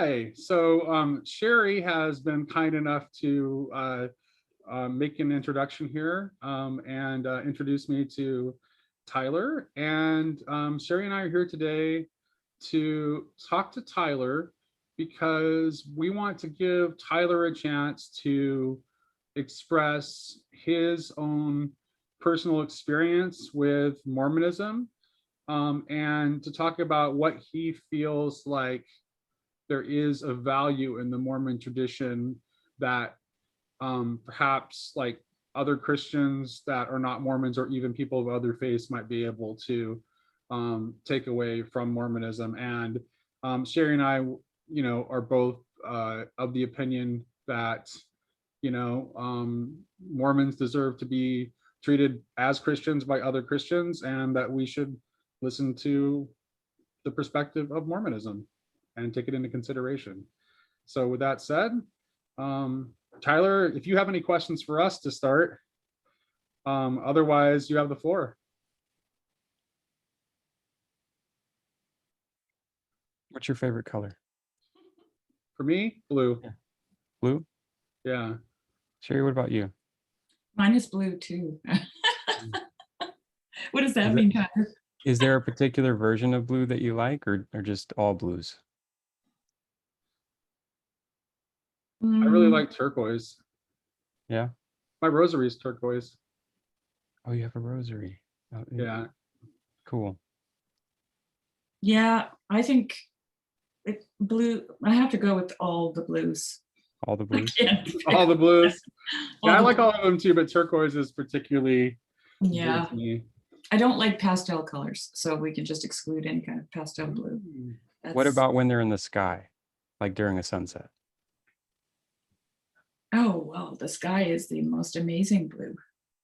Hi. So Shari has been kind enough to make an introduction here and introduce me to Tyler. And Shari and I are here today to talk to Tyler because we want to give Tyler a chance to express his own personal experience with Mormonism and to talk about what he feels like there is a value in the Mormon tradition that perhaps like other Christians that are not Mormons or even people of other faiths might be able to take away from Mormonism. And Shari and I, are both of the opinion that, Mormons deserve to be treated as Christians by other Christians and that we should listen to the perspective of Mormonism and take it into consideration. So with that said, Tyler, if you have any questions for us to start, otherwise you have the floor. What's your favorite color? For me, blue. Yeah. Blue? Yeah. Shari, what about you? Mine is blue too. What does that mean, Tyler? Is there a particular version of blue that you like or just all blues? I really like turquoise. Yeah. My rosary is turquoise. Oh, you have a rosary. Oh, Yeah. Cool. Yeah, I think blue. I have to go with all the blues. All the blues? All the blues. All Yeah, I the like all of them too, but turquoise is particularly Yeah. blue to me. I don't like pastel colors, so we can just exclude any kind of pastel blue. What about when they're in the sky, like during a sunset? Oh, well, the sky is the most amazing blue.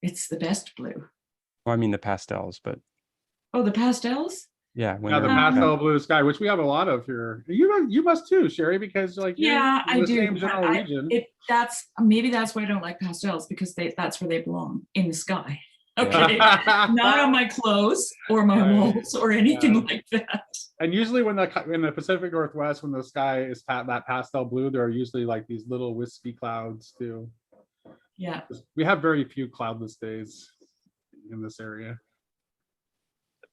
It's the best blue. Well, I mean the pastels, but Oh, the pastels? yeah, when Yeah, the they're in the pastel sky. blue sky, which we have a lot of here. You must too, Shari, because like Yeah, you're in I the do. same general region. Maybe that's why I don't like pastels, because that's where they belong, in the sky. Yeah. Okay, not on my clothes or my walls or anything like that. And usually when in the Pacific Northwest, when the sky is that pastel blue, there are usually like these little wispy clouds too. Yeah. We have very few cloudless days in this area.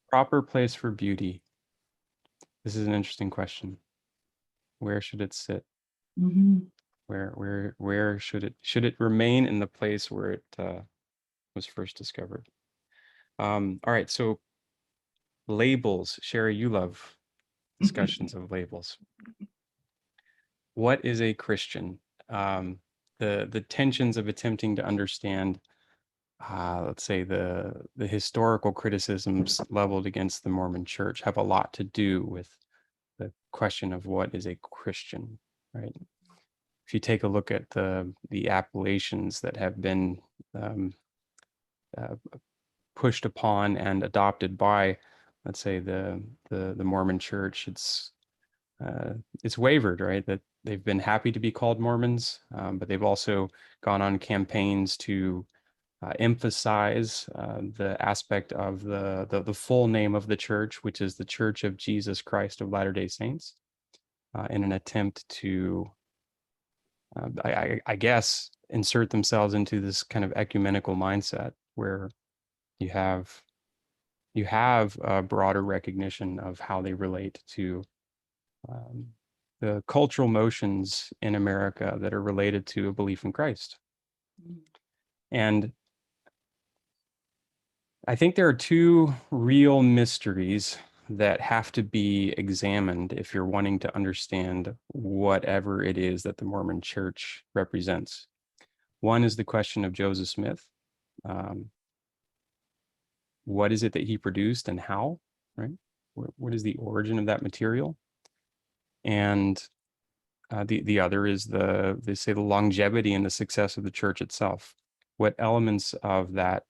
Proper place for beauty. This is an interesting question. Where should it sit? Mm-hmm. Where should it remain in the place where it was first discovered? All right, so labels. Shari, you love discussions of labels. What is a Christian? The tensions of attempting to understand, let's say the historical criticisms leveled against the Mormon Church have a lot to do with the question of what is a Christian, right? If you take a look at the appellations that have been pushed upon and adopted by, let's say, the Mormon Church, it's wavered, right? That they've been happy to be called Mormons, but they've also gone on campaigns to emphasize the aspect of the full name of the church, which is the Church of Jesus Christ of Latter-day Saints, in an attempt to, I guess, insert themselves into this kind of ecumenical mindset where you have a broader recognition of how they relate to the cultural motions in America that are related to a belief in Christ. And I think there are two real mysteries that have to be examined if you're wanting to understand whatever it is that the Mormon Church represents. One is the question of Joseph Smith. What is it that he produced and how, right? What is the origin of that material? And the other is they say the longevity and the success of the church itself. What elements of that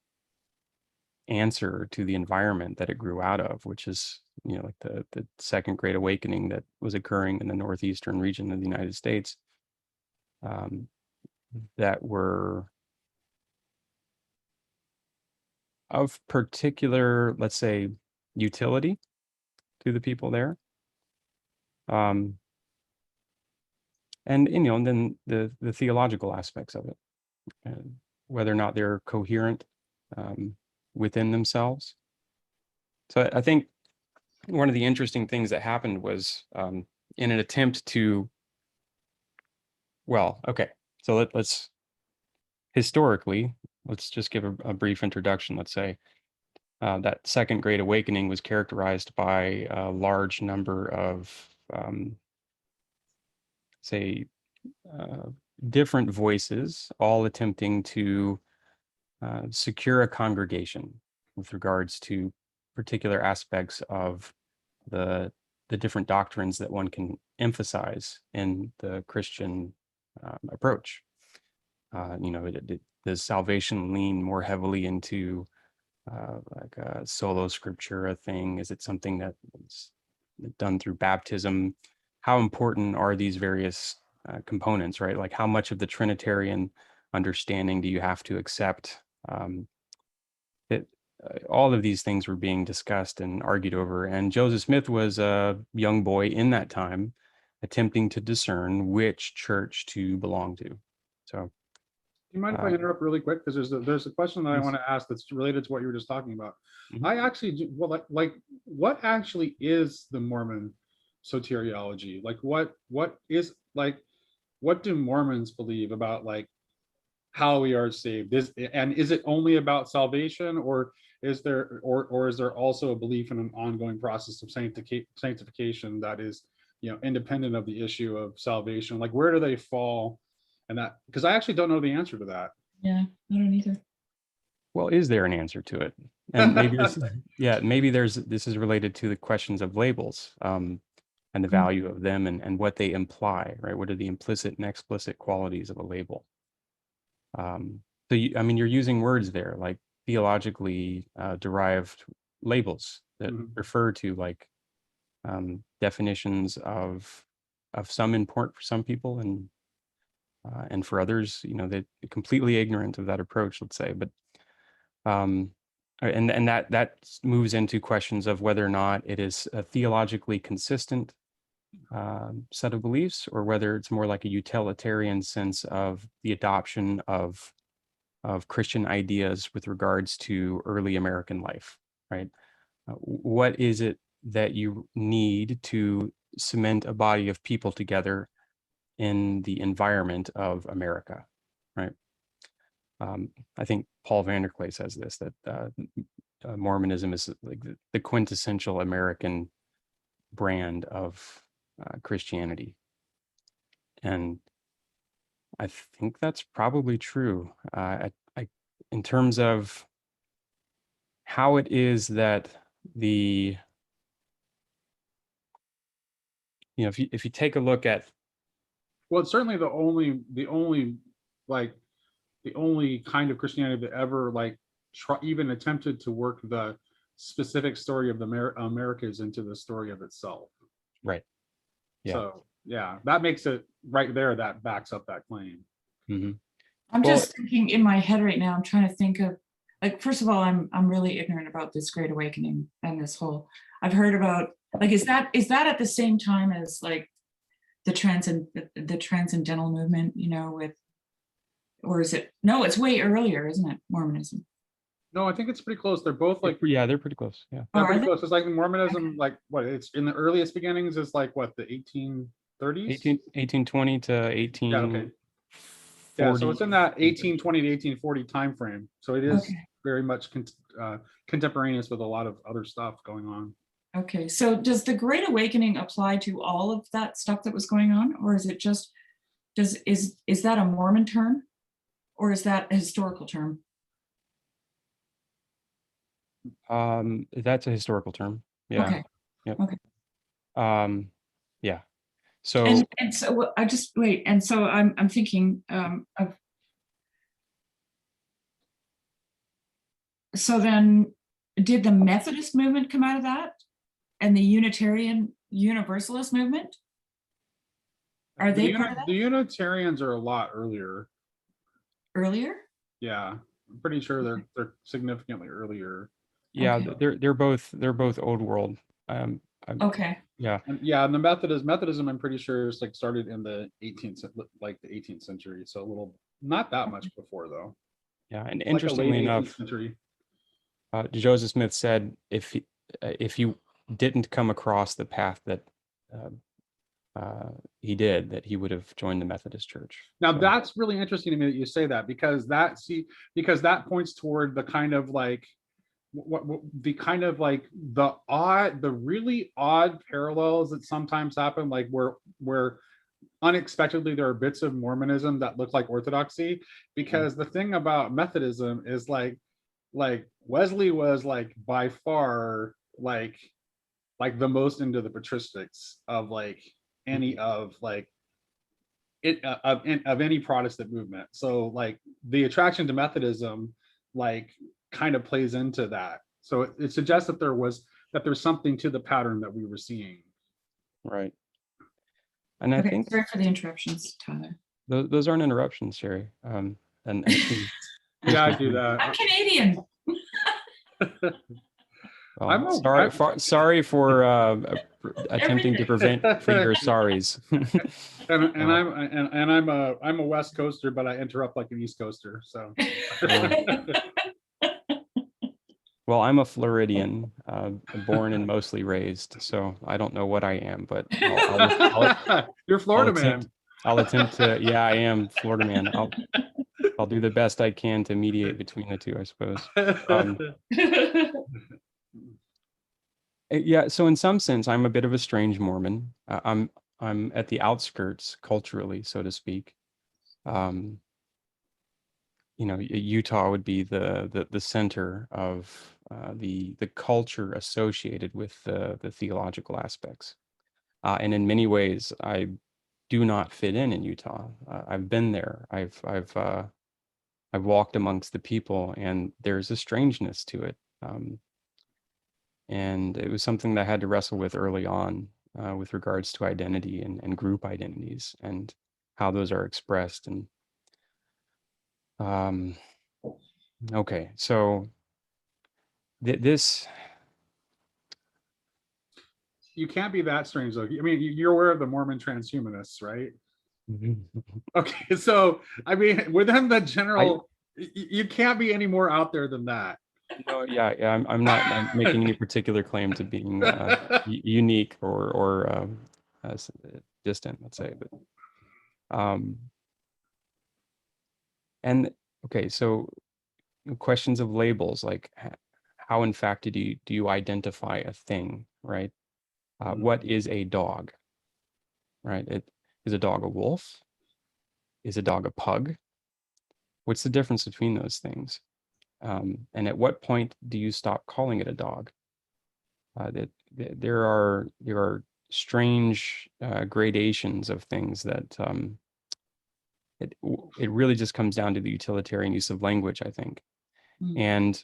answer to the environment that it grew out of, which is, like the second Great Awakening that was occurring in the northeastern region of the United States, that were of particular, let's say, utility to the people there. and and then the theological aspects of it, whether or not they're coherent within themselves. So I think one of the interesting things that happened was in an attempt to, well, okay, so let's historically, let's just give a brief introduction. Let's say that Second Great Awakening was characterized by a large number of, say, different voices, all attempting to secure a congregation with regards to particular aspects of the different doctrines that one can emphasize in the Christian approach. Does salvation lean more heavily into like a solo scriptura thing? Is it something that's done through baptism? How important are these various components, right? Like how much of the Trinitarian understanding do you have to accept? All of these things were being discussed and argued over. And Joseph Smith was a young boy in that time attempting to discern which church to belong to. So, Do you mind if I interrupt really quick? Because there's a question that I Yes. want to ask that's related to what you were just talking about. Mhm. I actually well, like what actually is the Mormon soteriology? Like what is like what do Mormons believe about like how we are saved? Is it only about salvation, or is there also a belief in an ongoing process of sanctification that is, independent of the issue of salvation? Like where do they fall? And that, because I actually don't know the answer to that. Yeah, I don't either. well, is there an answer to it? And maybe this is related to the questions of labels and the value of them and what they imply, right? What are the implicit and explicit qualities of a label? You're using words there like theologically derived labels that refer to like definitions of some import for some people and for others, they're completely ignorant of that approach, let's say. But and that moves into questions of whether or not it is a theologically consistent set of beliefs, or whether it's more like a utilitarian sense of the adoption of Christian ideas with regards to early American life, right? What is it that you need to cement a body of people together in the environment of America, right? I think Paul Vanderklay says this, that Mormonism is like the quintessential American brand of Christianity. And I think that's probably true. In terms of how it is that if you take a look at, Well, it's certainly like the only kind of Christianity that ever like even attempted to work the specific story of the Americas into the story of itself. right. Yeah. So yeah, that makes it right there. That backs up that claim. Mm-hmm. I'm Well, just thinking in my head right now, I'm trying to think of, like, first of all, I'm really ignorant about this Great Awakening and this whole, I've heard about, like, is that at the same time as like the transcendental movement, or is it, no, it's way earlier, isn't it, Mormonism? No, I think it's pretty close. They're both like they're pretty close. Yeah. they're Oh, are pretty they? close. It's like Mormonism, like what it's in the earliest beginnings is like what the 1830s. 1820 to 18. Yeah, okay. Yeah, so it's in that 1820 to 1840 time frame. So it is very much contemporaneous with a lot of other stuff going on. Okay, so does the Great Awakening apply to all of that stuff that was going on, or is it just, is that a Mormon term, or is that a historical term? That's a historical term. Yeah. Okay. Yep. Okay. Yeah. So And so I just wait, and so I'm thinking of, so then did the Methodist movement come out of that, and the Unitarian Universalist movement? Are they part of that? The Unitarians are a lot earlier. Earlier? Yeah, I'm pretty sure they're significantly earlier. yeah, Okay. they're both old world. Okay. Yeah. Yeah, and the Methodism, I'm pretty sure is like started in the 18th century. So a little, not that much before though. Yeah. And Like a late interestingly 18th enough, century. Joseph Smith said if he didn't come across the path that he did, that he would have joined the Methodist Church. Now So, that's really interesting to me that you say that, because that points toward the kind of like the kind of like the really odd parallels that sometimes happen, like where unexpectedly there are bits of Mormonism that look like Orthodoxy, because the thing about Methodism is like Wesley was like by far like the most into the patristics of like any of like it of any Protestant movement. So like the attraction to Methodism like kind of plays into that. So it suggests that there's something to the pattern that we were seeing. right. And I Okay, think sorry for the interruptions, Tyler. those aren't interruptions, Shari. And please Yeah, I do that. I'm Canadian. well, sorry for attempting to Everything. prevent your sorries. And I'm a West Coaster, but I interrupt like an East Coaster. So Well, I'm a Floridian, born and mostly raised, so I don't know what I am, but you're Florida man. I'll attempt to. Yeah, I am Florida man. I'll do the best I can to mediate between the two, I suppose. Yeah, so in some sense, I'm a bit of a strange Mormon. I'm at the outskirts culturally, so to speak. Utah would be the center of the culture associated with the theological aspects, and in many ways, I do not fit in Utah. I've been there. I've walked amongst the people, and there's a strangeness to it. And it was something that I had to wrestle with early on with regards to identity and group identities and how those are expressed. And okay, so this. You can't be that strange though. I mean, you're aware of the Mormon transhumanists, right? Okay, so I mean, within the general, you can't be any more out there than that. No, yeah. I'm not making any particular claim to being unique or distant, let's say. But and okay, so questions of labels, like how in fact do you identify a thing, right? What is a dog, right? Is a dog a wolf? Is a dog a pug? What's the difference between those things? And at what point do you stop calling it a dog? There are strange gradations of things that it really just comes down to the utilitarian use of language, I think. And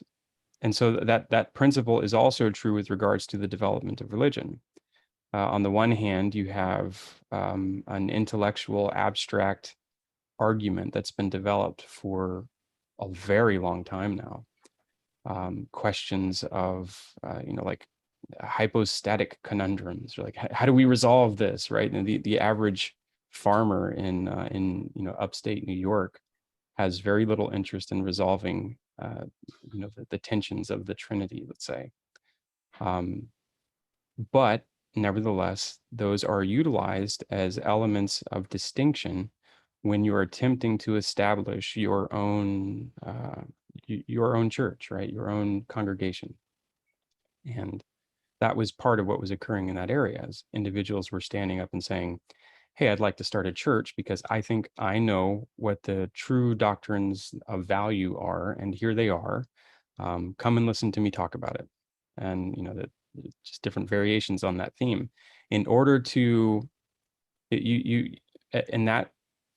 so that principle is also true with regards to the development of religion. On the one hand, you have an intellectual abstract argument that's been developed for a very long time now. Questions of like hypostatic conundrums, or like how do we resolve this, right? And the average farmer in upstate New York has very little interest in resolving the tensions of the Trinity, let's say. But nevertheless, those are utilized as elements of distinction when you're attempting to establish your own church, right? Your own congregation. And that was part of what was occurring in that area, as individuals were standing up and saying, hey, I'd like to start a church because I think I know what the true doctrines of value are, and here they are. Come and listen to me talk about it. And that just different variations on that theme. In order to you in that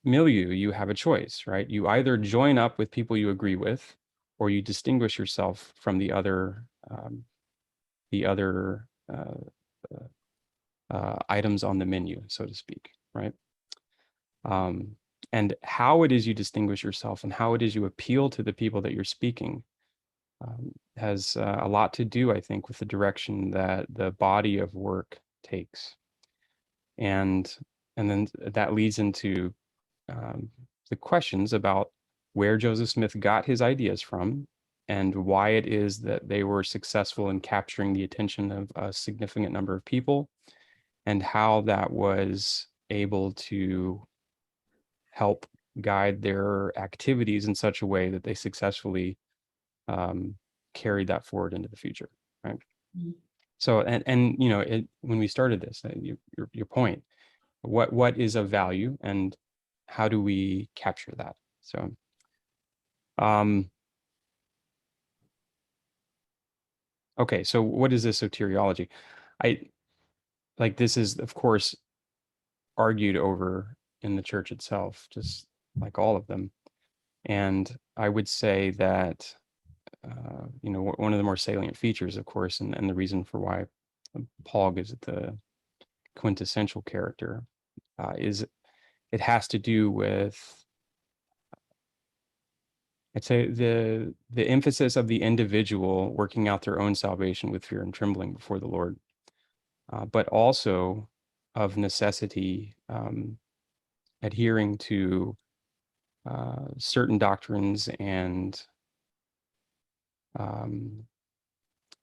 milieu, you have a choice, right? You either join up with people you agree with, or you distinguish yourself from the other items on the menu, so to speak, right? And how it is you distinguish yourself and how it is you appeal to the people that you're speaking has a lot to do, I think, with the direction that the body of work takes. And then that leads into the questions about where Joseph Smith got his ideas from and why it is that they were successful in capturing the attention of a significant number of people, and how that was able to help guide their activities in such a way that they successfully carried that forward into the future, right? Mm-hmm. So, and you know, when we started this, your point, what is of value and how do we capture that? So, okay, so what is this soteriology? This is, of course, argued over in the church itself, just like all of them. And I would say that, you know, one of the more salient features, of course, and the reason for why Paul gives it the quintessential character is it has to do with, I'd say, the emphasis of the individual working out their own salvation with fear and trembling before the Lord, but also of necessity adhering to certain doctrines and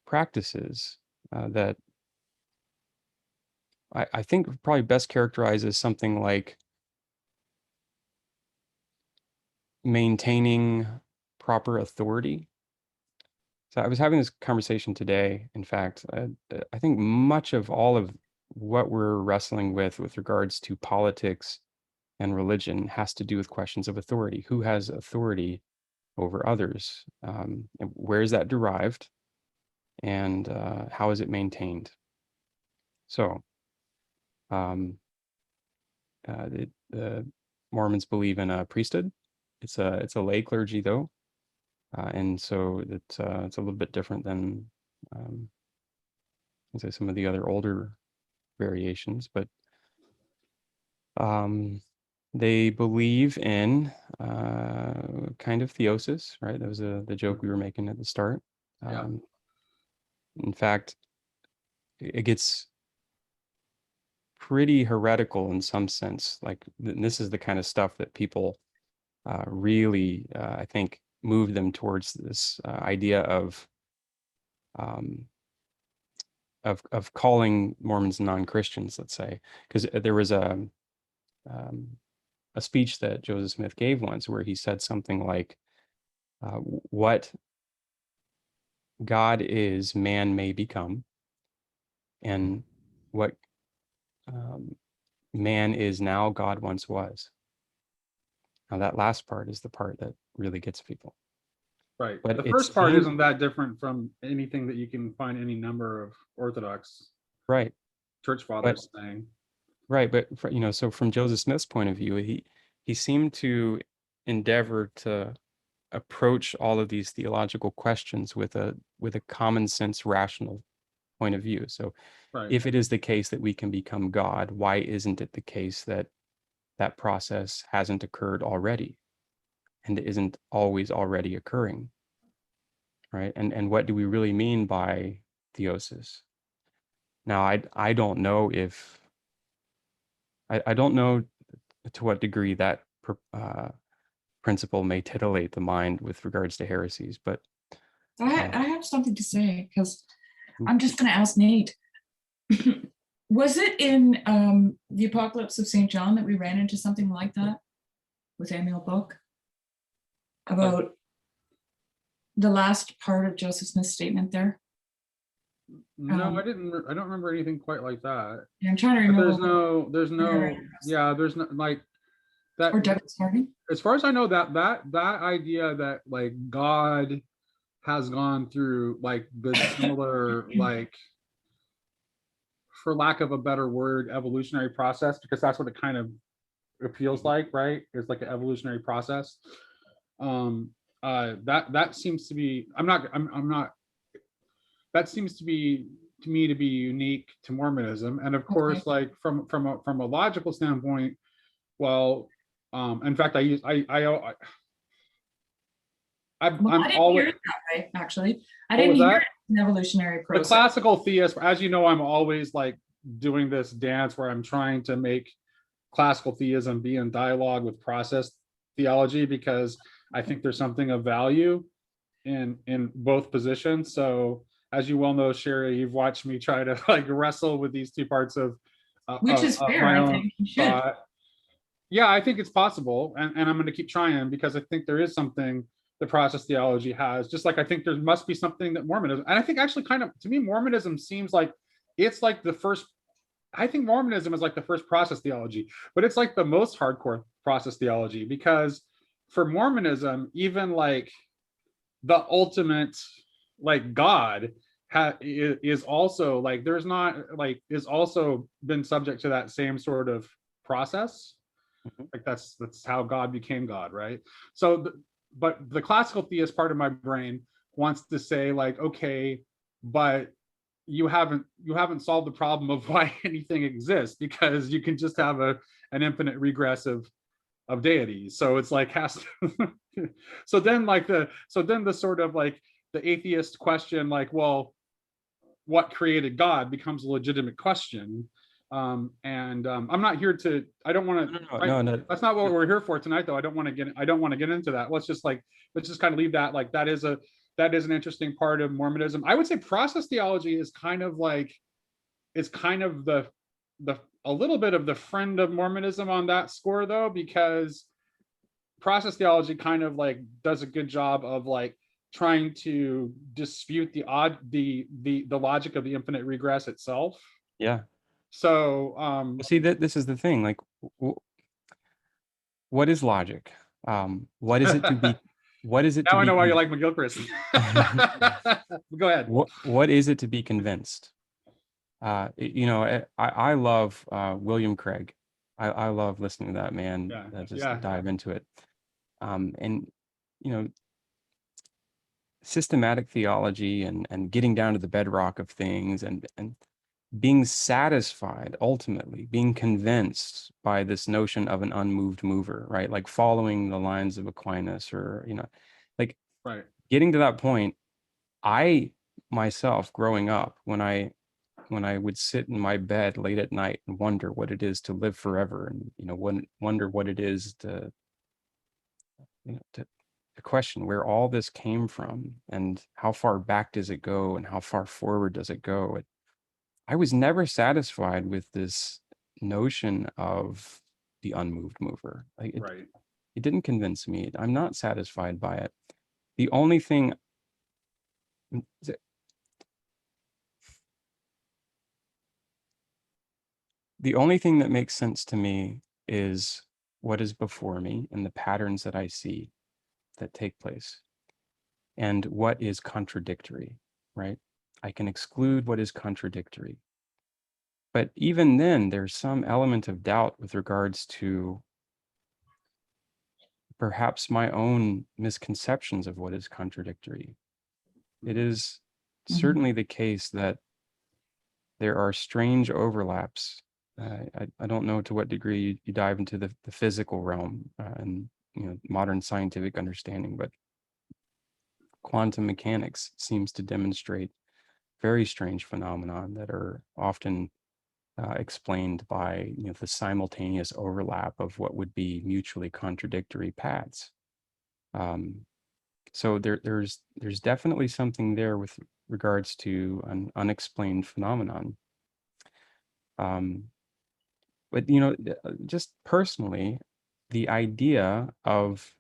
practices that I think probably best characterizes something like maintaining proper authority. So I was having this conversation today. In fact, I think much of all of what we're wrestling with regards to politics and religion has to do with questions of authority. Who has authority over others? And where is that derived? And how is it maintained? So the Mormons believe in a priesthood. It's a lay clergy, though. And so it's a little bit different than I'd say some of the other older variations, but they believe in kind of theosis, right? That was the joke we were making at the start. Yeah. In fact, it gets pretty heretical in some sense. Like this is the kind of stuff that people really, I think, move them towards this idea of calling Mormons non-Christians, let's say, because there was a speech that Joseph Smith gave once where he said something like, what God is, man may become, and what man is now, God once was. Now that last part is the part that really gets people. Right. But the first part isn't that different from anything that you can find any number of Orthodox church fathers saying. Right, but you know, so from Joseph Smith's point of view, he seemed to endeavor to approach all of these theological questions with a common sense, rational point of view. So if it is the case that we can become God, why isn't it the case that that process hasn't occurred already and isn't always already occurring, right? And what do we really mean by theosis? Now, I don't know if I don't know to what degree that principle may titillate the mind with regards to heresies, but I have something to say, because I'm just going to ask Nate. Was it in the Apocalypse of St. John that we ran into something like that with Emil Book about the last part of Joseph Smith's statement there? No, I didn't. I don't remember anything quite like that. Yeah, I'm trying to remember. There's no like that. Or Douglas Harding. As far as I know, that idea that like God has gone through like the similar like, for lack of a better word, evolutionary process, because that's what it kind of feels like, right? It's like an evolutionary process. That seems to be. I'm not. That seems to be, to me, to be unique to Mormonism, and of course, like from a logical standpoint, well, in fact, I'm always hear it that way, actually. I didn't hear it an evolutionary process. The classical theist, as you know, I'm always like doing this dance where I'm trying to make classical theism be in dialogue with process theology, because I think there's something of value in both positions. So as you well know, Shari, you've watched me try to like wrestle with these two parts of Which is fair, my I own think you should. thought. Yeah, I think it's possible, and I'm going to keep trying, because I think there is something the process theology has, just like I think there must be something that Mormonism, and I think actually kind of, to me, Mormonism seems like it's like the first, I think Mormonism is like the first process theology, but it's like the most hardcore process theology, because for Mormonism, even like the ultimate like God is also like, there's not like, is also been subject to that same sort of process. Like that's how God became God, right? So but the classical theist part of my brain wants to say like, okay, but you haven't solved the problem of why anything exists, because you can just have an infinite regress of deities. So it's like has to, so then the sort of like the atheist question, like, well, what created God, becomes a legitimate question. I'm not here to, I don't want to, No. that's not what we're here for tonight, though. I don't want to get into that. Let's just kind of leave that. Like that is an interesting part of Mormonism. I would say process theology is kind of like, it's kind of the a little bit of the friend of Mormonism on that score, though, because process theology kind of like does a good job of like trying to dispute the logic of the infinite regress itself. Yeah. So see, that this is the thing, like what is logic? What is it to be what is it now to I be know why you like McGilchrist. Go ahead. What is it to be convinced? You know, I love William Craig. I love listening to that man. Dive into it. And you know, systematic theology and getting down to the bedrock of things, and being satisfied, ultimately being convinced by this notion of an unmoved mover, right? Like following the lines of Aquinas, or you know, like right. Getting to that point. I myself, growing up, when I would sit in my bed late at night and wonder what it is to live forever, and you know, wonder what it is to, you know, to question where all this came from, and how far back does it go, and how far forward does it go. I was never satisfied with this notion of the unmoved mover. Like it didn't convince me. I'm not satisfied by it. The only thing that makes sense to me is what is before me and the patterns that I see that take place, and what is contradictory, right? I can exclude what is contradictory. But even then, there's some element of doubt with regards to perhaps my own misconceptions of what is contradictory. It is certainly the case that there are strange overlaps. I don't know to what degree you dive into the physical realm and you know, modern scientific understanding, but quantum mechanics seems to demonstrate very strange phenomenon that are often explained by, you know, the simultaneous overlap of what would be mutually contradictory paths. So there's definitely something there with regards to an unexplained phenomenon. But you know, just personally, the idea of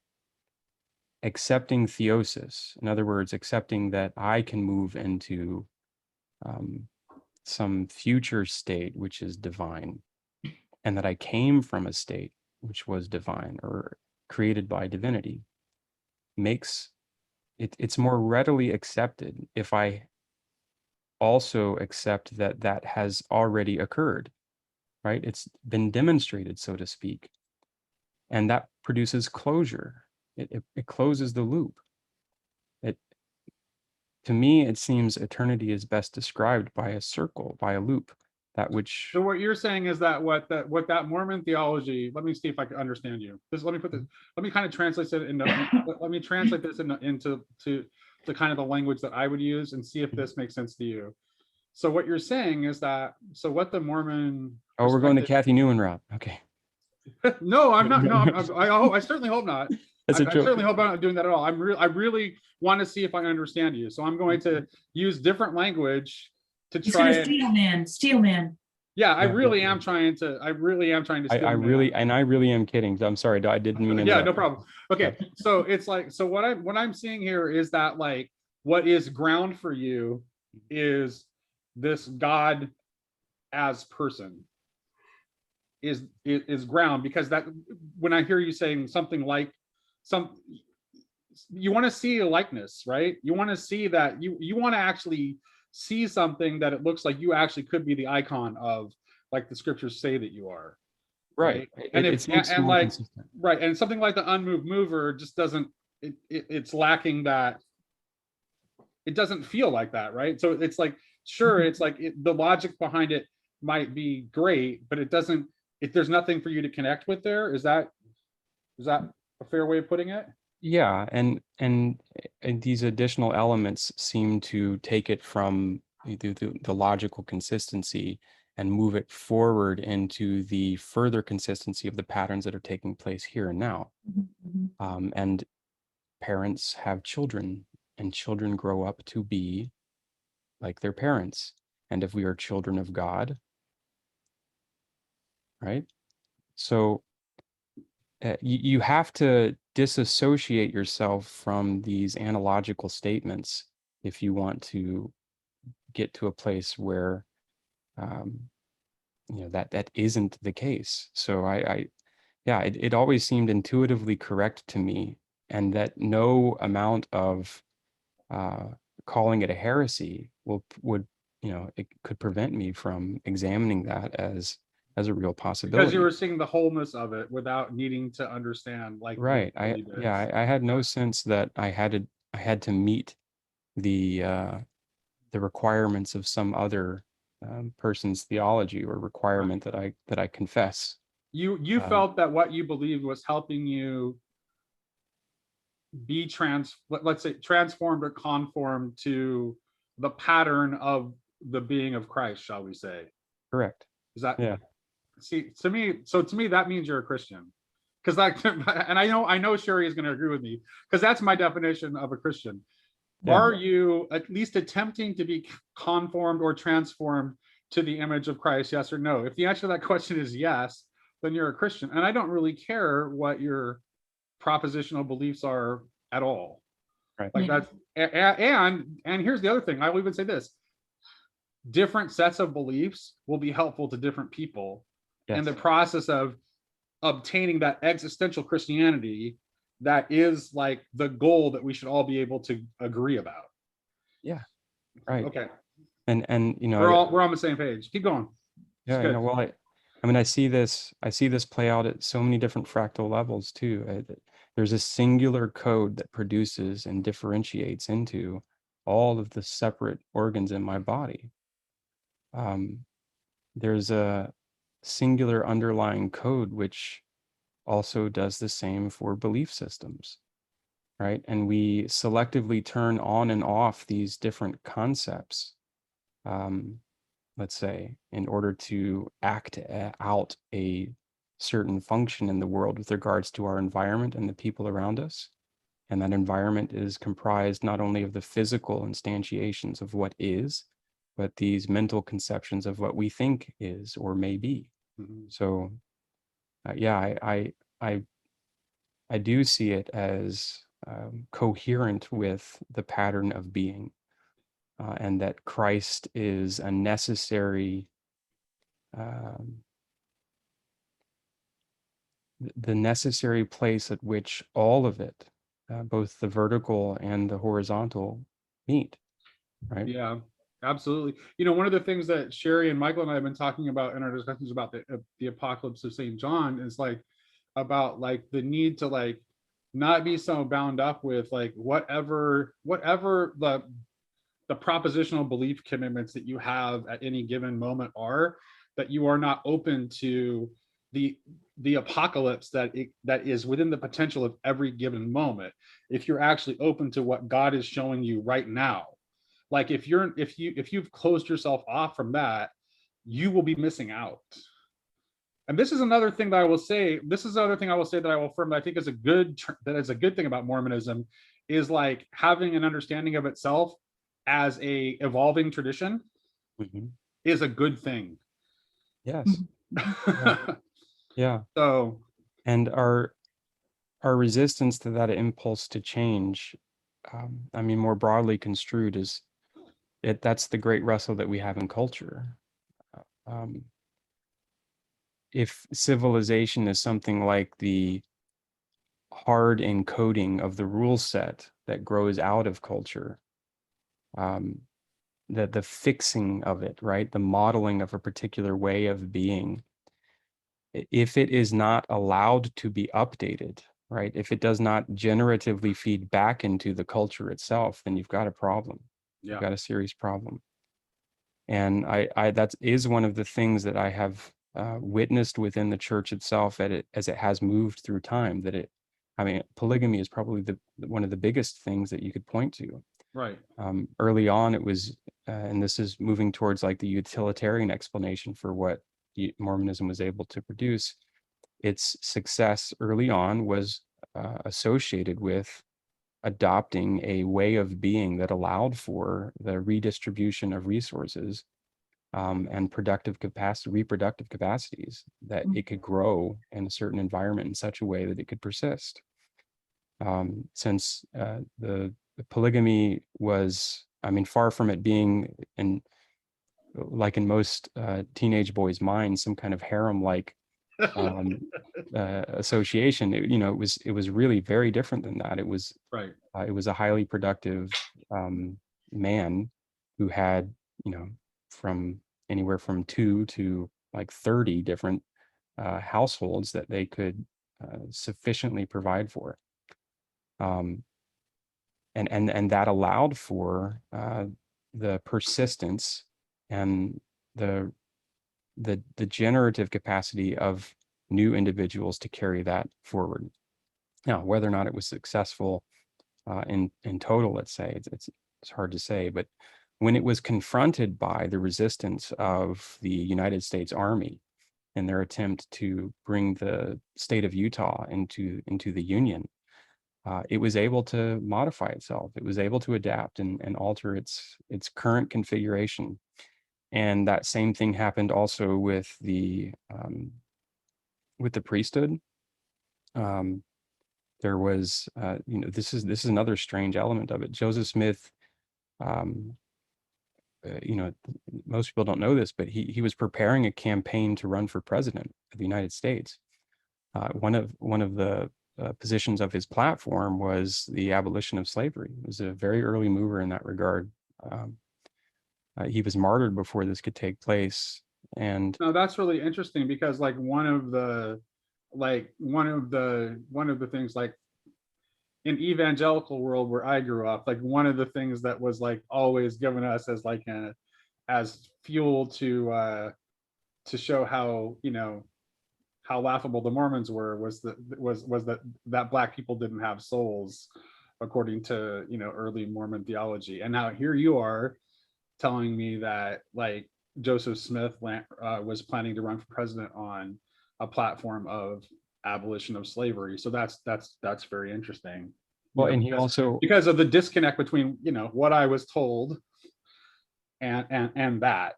accepting theosis, in other words, accepting that I can move into some future state which is divine, and that I came from a state which was divine or created by divinity, makes it's more readily accepted if I also accept that that has already occurred, right? It's been demonstrated, so to speak. And that produces closure. It closes the loop. To me, it seems eternity is best described by a circle, by a loop, that which. So what you're saying is that what that Mormon theology, let me see if I can understand you. Let me kind of translate it into, let me translate this into kind of the language that I would use, and see if this makes sense to you. So what you're saying is that, so what the Mormon Oh, we're going the perspective- Kathy Newman route. Okay. No, I'm not. No, I certainly hope not. That's I a joke. certainly hope I'm not doing that at all. I really want to see if I understand you. So I'm going to use different language to He's try gonna and, steal man. yeah, I Yeah, really yeah. am trying to, I really am trying to steal I man. really am kidding. I'm sorry. I didn't mean to Yeah, interrupt. no problem. Okay, so it's like, so what I'm seeing here is that, like, what is ground for you is this God as person is ground, because that, when I hear you saying something like you want to see a likeness, right? You want to see that you want to actually see something that it looks like you actually could be the icon of, like the scriptures say that you are. Right. And It if seems and more like consistent. right, and something like the unmoved mover just doesn't, it's lacking that, it doesn't feel like that, right? So it's like, sure, it's like the logic behind it might be great, but it doesn't, if there's nothing for you to connect with there, is that a fair way of putting it? Yeah, and these additional elements seem to take it from the logical consistency and move it forward into the further consistency of the patterns that are taking place here and now. And parents have children, and children grow up to be like their parents. And if we are children of God, right? So you have to disassociate yourself from these analogical statements if you want to get to a place where that isn't the case. So it always seemed intuitively correct to me, and that no amount of calling it a heresy would it could prevent me from examining that as a real possibility. Because you were seeing the wholeness of it without needing to understand, like, right. I had no sense that I had to meet the requirements of some other person's theology or requirement that I confess. You felt that what you believed was helping you be let's say transformed or conformed to the pattern of the being of Christ, shall we say? Correct. Is that, yeah? See, to me that means you're a Christian, because like, and I know Shari is going to agree with me, because that's my definition of a Christian. Yeah. Are you at least attempting to be conformed or transformed to the image of Christ? Yes or no? If the answer to that question is yes, then you're a Christian. And I don't really care what your propositional beliefs are at all. Right. Like that's, and here's the other thing. I will even say this: different sets of beliefs will be helpful to different people in the process of obtaining that existential Christianity that is like the goal that we should all be able to agree about. Yeah. Right. Okay. And we're on the same page. Keep going. Yeah. Well, I mean, I see this play out at so many different fractal levels too. There's a singular code that produces and differentiates into all of the separate organs in my body. There's a singular underlying code which also does the same for belief systems, right? And we selectively turn on and off these different concepts, let's say, in order to act out a certain function in the world with regards to our environment and the people around us. And that environment is comprised not only of the physical instantiations of what is, but these mental conceptions of what we think is or may be. Mm-hmm. So, I do see it as coherent with the pattern of being, and that Christ is a necessary, the necessary place at which all of it, both the vertical and the horizontal, meet. Right? Yeah, absolutely. One of the things that Shari and Michael and I have been talking about in our discussions about the apocalypse of St. John is like about like the need to like not be so bound up with like whatever the propositional belief commitments that you have at any given moment are, that you are not open to the apocalypse that is within the potential of every given moment, if you're actually open to what God is showing you right now. Like if you've closed yourself off from that, you will be missing out. And this is another thing that I will say. This is another thing I will say that I will affirm that I think is a good thing about Mormonism, is like having an understanding of itself as a evolving tradition is a good thing. Yes. Yeah. So, and our resistance to that impulse to change, I mean, more broadly construed, is that's the great wrestle that we have in culture. If civilization is something like the hard encoding of the rule set that grows out of culture, the fixing of it, right? The modeling of a particular way of being, if it is not allowed to be updated, right? If it does not generatively feed back into the culture itself, then you've got a problem. yeah. You've got a serious problem. And I that is one of the things that I have witnessed within the church itself, as it has moved through time, I mean, polygamy is probably one of the biggest things that you could point to. Right. Early on, it was, and this is moving towards like the utilitarian explanation for what Mormonism was able to produce. Its success early on was associated with adopting a way of being that allowed for the redistribution of resources and reproductive capacities, that it could grow in a certain environment in such a way that it could persist. Since the polygamy was, I mean, far from it being like in most teenage boys' minds, some kind of harem-like association. It was really very different than that. It was Right. It was a highly productive man who had, from anywhere from 2 to like 30 different households that they could sufficiently provide for. And that allowed for the persistence and the generative capacity of new individuals to carry that forward. Now, whether or not it was successful in total, let's say, it's hard to say, but when it was confronted by the resistance of the United States Army in their attempt to bring the state of Utah into the Union, it was able to modify itself. It was able to adapt and alter its current configuration. And that same thing happened also with the priesthood. There was, this is another strange element of it. Joseph Smith, most people don't know this, but he was preparing a campaign to run for president of the United States. One of the positions of his platform was the abolition of slavery. He was a very early mover in that regard. He was martyred before this could take place. And no, that's really interesting, because like one of the things, like in evangelical world where I grew up, like one of the things that was like always given us as like as fuel to show how, how laughable the Mormons were, was that Black people didn't have souls, according to early Mormon theology. And now here you are telling me that like Joseph Smith was planning to run for president on a platform of abolition of slavery. So that's very interesting. Well, and he also, because of the disconnect between what I was told and that,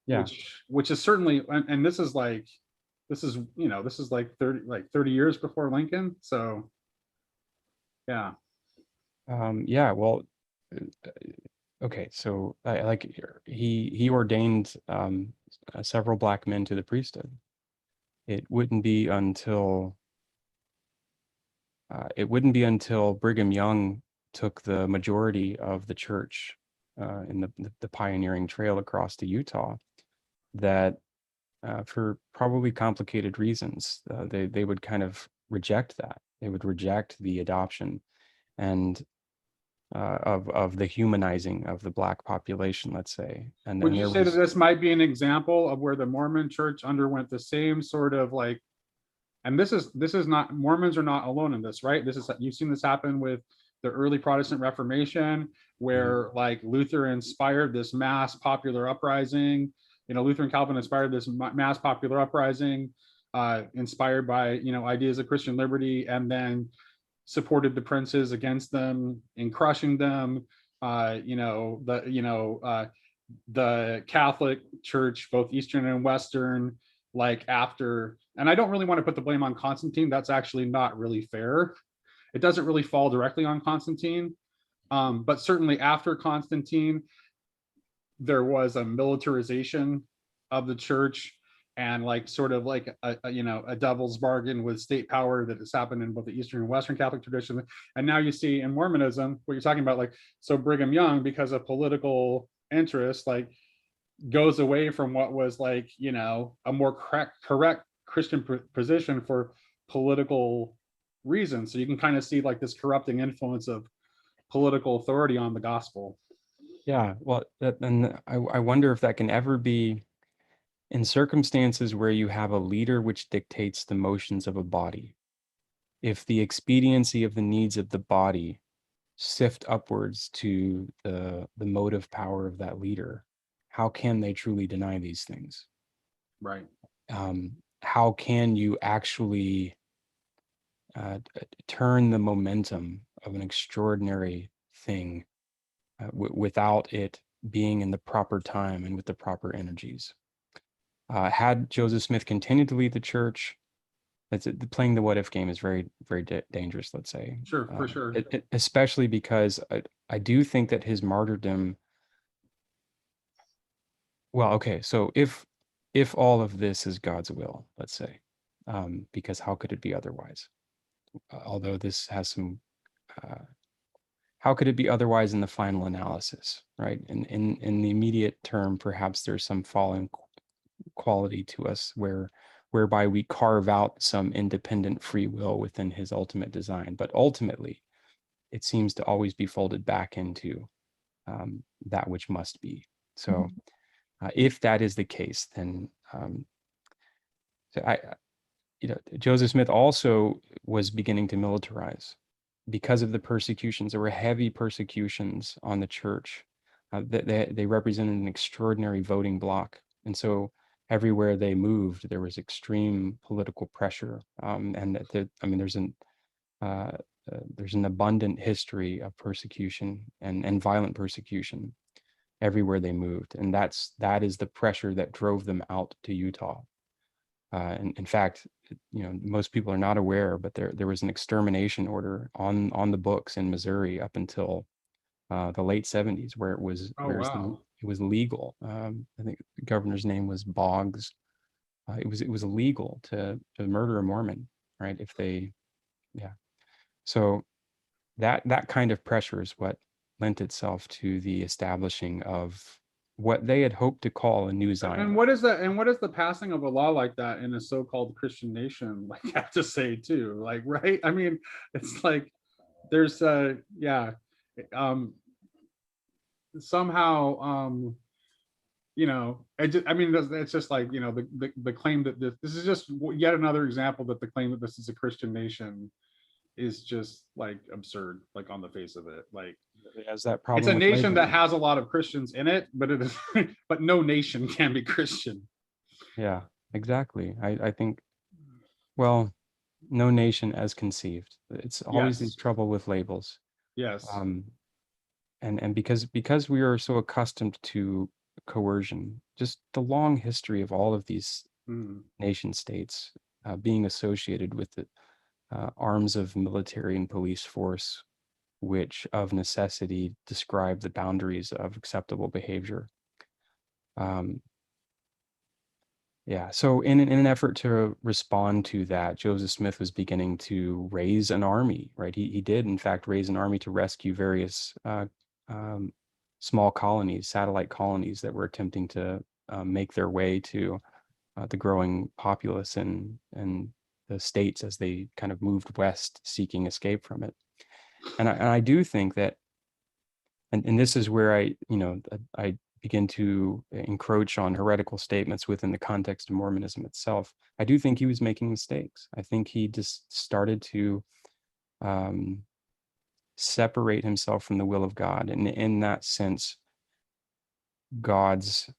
yeah, which is certainly, and this is like 30 years before Lincoln. So yeah. Yeah, well, okay, so he ordained several Black men to the priesthood. It wouldn't be until Brigham Young took the majority of the church in the pioneering trail across to Utah, that for probably complicated reasons, they would kind of reject that. They would reject the adoption and of the humanizing of the Black population, let's say. And would you say that this might be an example of where the Mormon church underwent the same sort of like, and this is not, Mormons are not alone in this, right? You've seen this happen with the early Protestant Reformation, where like Luther inspired this mass popular uprising. Luther and Calvin inspired this mass popular uprising, inspired by ideas of Christian liberty, and then supported the princes against them in crushing them. The Catholic Church, both Eastern and Western, like after, and I don't really want to put the blame on Constantine. That's actually not really fair. It doesn't really fall directly on Constantine, but certainly after Constantine, there was a militarization of the church, and like sort of like a devil's bargain with state power that has happened in both the Eastern and Western Catholic tradition. And now you see in Mormonism what you're talking about, like, so Brigham Young, because of political interest, like goes away from what was like a more correct Christian position for political reasons. So you can kind of see like this corrupting influence of political authority on the gospel. Yeah, well, and I wonder if that can ever be in circumstances where you have a leader which dictates the motions of a body. If the expediency of the needs of the body sift upwards to the motive power of that leader, how can they truly deny these things? Right. How can you actually turn the momentum of an extraordinary thing without it being in the proper time and with the proper energies? Had Joseph Smith continued to lead the church, playing the what if game is very, very dangerous, let's say. Sure, for sure. Especially because I do think that his martyrdom, well, okay, so if all of this is God's will, let's say, because how could it be otherwise? Although this has some, how could it be otherwise in the final analysis, right? In the immediate term, perhaps there's some fallen quality to us whereby we carve out some independent free will within his ultimate design, but ultimately it seems to always be folded back into that which must be. So if that is the case, then Joseph Smith also was beginning to militarize because of the persecutions. There were heavy persecutions on the church. They represented an extraordinary voting bloc, and so everywhere they moved, there was extreme political pressure. And there's an abundant history of persecution and violent persecution everywhere they moved, and that is the pressure that drove them out to Utah. And in fact, most people are not aware, but there was an extermination order on the books in Missouri up until the late 70s, where it was it was legal. I think the governor's name was Boggs. It was illegal to murder a Mormon, right? If they, yeah. So that kind of pressure is what lent itself to the establishing of what they had hoped to call a new Zion. And what is that? And what is the passing of a law like that in a so-called Christian nation like have to say too? Like, right? I mean, it's like there's somehow it's just like the claim that this is just yet another example that the claim that this is a Christian nation is just like absurd, like on the face of it. Like it has that problem. It's a nation that has a lot of Christians in it, but it is but no nation can be Christian. Yeah, exactly. I think, well, no nation as conceived. It's always the trouble with labels. Yes. And because we are so accustomed to coercion, just the long history of all of these nation states being associated with the arms of military and police force, which of necessity describe the boundaries of acceptable behavior. So in an effort to respond to that, Joseph Smith was beginning to raise an army, right? He did, in fact, raise an army to rescue various small colonies, satellite colonies that were attempting to make their way to the growing populace in the states as they kind of moved west, seeking escape from it. And I do think that, and this is where I begin to encroach on heretical statements within the context of Mormonism itself. I do think he was making mistakes. I think he just started to separate himself from the will of God. And in that sense, God's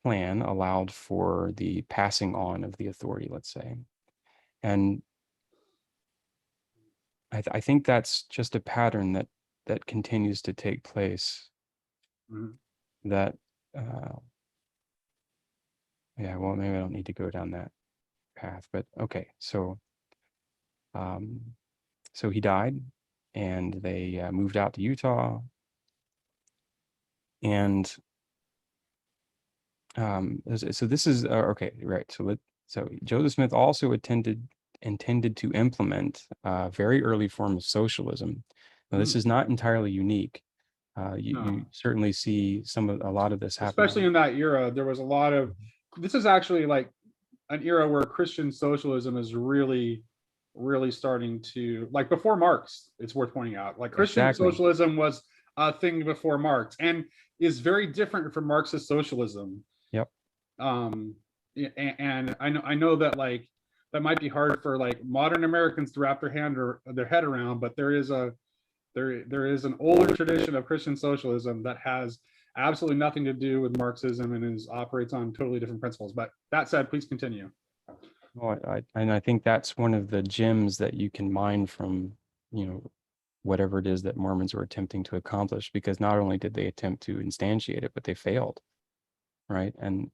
plan allowed for the passing on of the authority, let's say. And I think that's just a pattern that continues to take place. Mhm. That yeah, well, maybe I don't need to go down that path, but okay. So so he died, and they moved out to Utah, and so this is okay, right? So Joseph Smith also intended to implement a very early form of socialism. Now, this is not entirely unique. You No. certainly see a lot of this Especially happening. in that era, there was a lot of, this is actually like an era where Christian socialism is really, really starting to, like before Marx, it's worth pointing out, like Christian Exactly. socialism was a thing before Marx and is very different from Marxist socialism. Yep. And I know that like that might be hard for like modern Americans to wrap their head around, but there is an older tradition of Christian socialism that has absolutely nothing to do with Marxism and operates on totally different principles. But that said, please continue. Well, I think that's one of the gems that you can mine from, whatever it is that Mormons were attempting to accomplish, because not only did they attempt to instantiate it, but they failed, right? And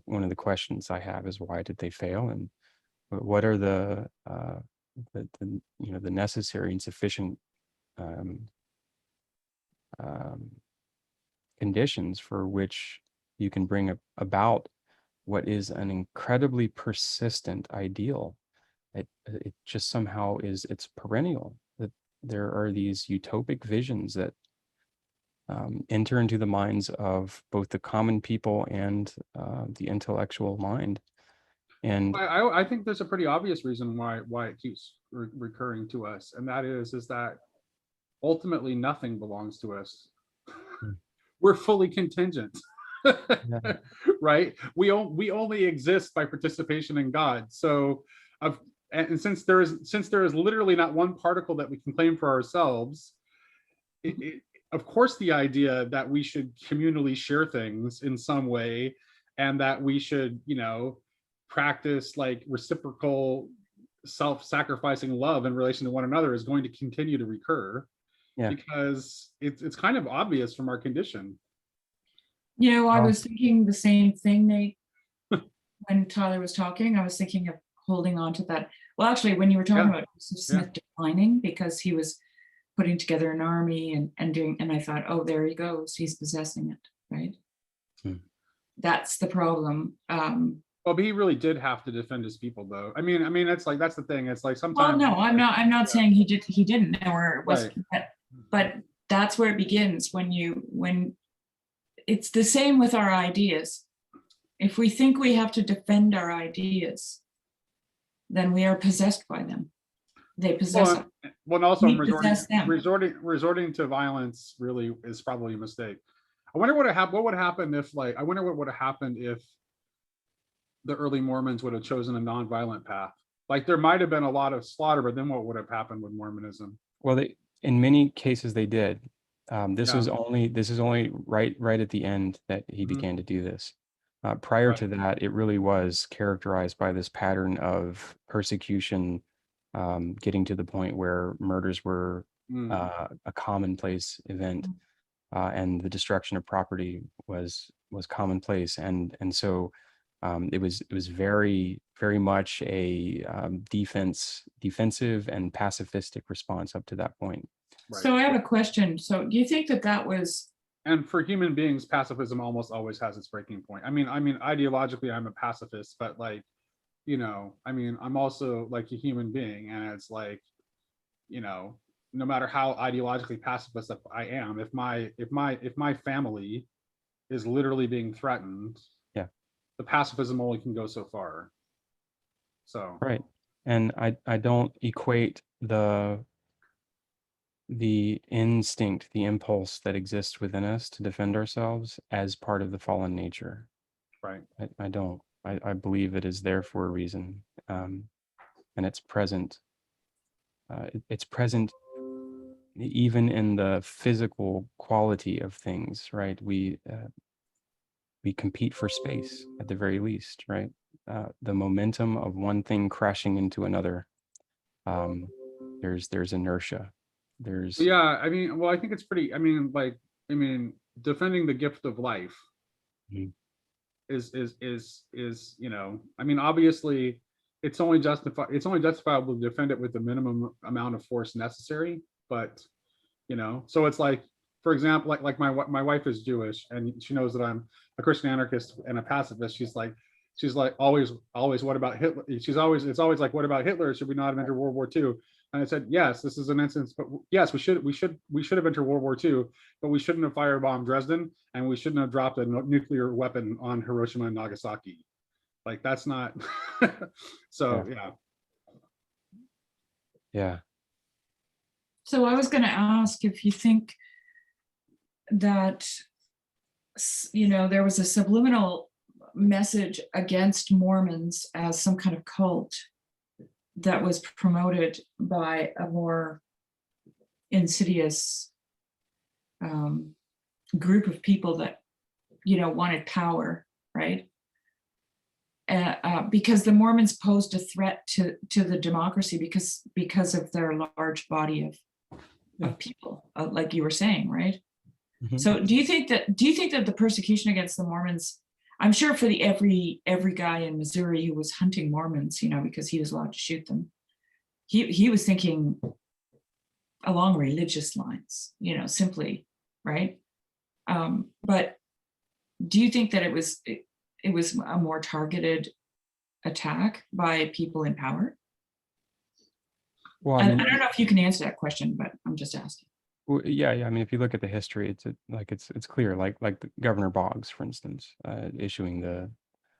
one of the questions I have is, why did they fail, and what are the necessary and sufficient conditions for which you can bring about what is an incredibly persistent ideal. It just somehow it's perennial, that there are these utopic visions that enter into the minds of both the common people and the intellectual mind. And I think there's a pretty obvious reason why it keeps recurring to us, and that is that ultimately nothing belongs to us. We're fully contingent. yeah, Right? We only exist by participation in God. So and since there is literally not one particle that we can claim for ourselves, of course the idea that we should communally share things in some way, and that we should practice like reciprocal self-sacrificing love in relation to one another is going to continue to recur, yeah. because it's kind of obvious from our condition. I was thinking the same thing, Nate. When Tyler was talking, I was thinking of holding on to that. Well, actually, when you were talking about Joseph Smith declining because he was putting together an army and I thought, oh, there he goes, he's possessing it, right? That's the problem. Well, but he really did have to defend his people, though. I mean, it's like, that's the thing. It's like sometimes. Well, no, I'm not saying he didn't, or it was, but that's where it begins when it's the same with our ideas. If we think we have to defend our ideas, then we are possessed by them. They possess us. Well, and also resorting to violence really is probably a mistake. I wonder what would happen if, like, I wonder what would have happened if the early Mormons would have chosen a non-violent path. Like, there might have been a lot of slaughter, but then what would have happened with Mormonism? Well, in many cases they did. This is only right at the end that he began to do this. Prior to that, it really was characterized by this pattern of persecution, getting to the point where murders were a commonplace event, and the destruction of property was commonplace, and so it was very, very much a defensive and pacifistic response up to that point. Right. So I have a question. So do you think that was? And for human beings, pacifism almost always has its breaking point. I mean, ideologically, I'm a pacifist, but like, I'm also like a human being, and it's like, no matter how ideologically pacifist I am, if my family is literally being threatened, the pacifism only can go so far. So right, and I don't equate the instinct, the impulse that exists within us to defend ourselves as part of the fallen nature. Right. I don't. I believe it is there for a reason, and it's present. It's present even in the physical quality of things, right? We compete for space at the very least, right? The momentum of one thing crashing into another. There's inertia. There's Yeah, I mean, well, I think it's pretty, defending the gift of life Mhm. is, I mean, obviously it's only justifiable to defend it with the minimum amount of force necessary, but so it's like, for example, like my wife is Jewish, and she knows that I'm a Christian anarchist and a pacifist. She's like, always, what about Hitler? It's always like, what about Hitler? Should we not have entered World War II? And I said, yes, this is an instance, but yes, we should have entered World War II, but we shouldn't have firebombed Dresden, and we shouldn't have dropped a nuclear weapon on Hiroshima and Nagasaki. Like, that's not. So yeah. So I was going to ask if you think that, there was a subliminal message against Mormons as some kind of cult that was promoted by a more insidious group of people that, wanted power, right? Because the Mormons posed a threat to the democracy because of their large body of people, like you were saying, right? Mhm. So do you think that the persecution against the Mormons, I'm sure for every guy in Missouri who was hunting Mormons, because he was allowed to shoot them, he was thinking along religious lines, simply, right? But do you think that it was a more targeted attack by people in power? Well, I And mean, I don't know if you can answer that question, but I'm just asking. well, yeah. I mean, if you look at the history, it's clear. Like Governor Boggs, for instance, issuing the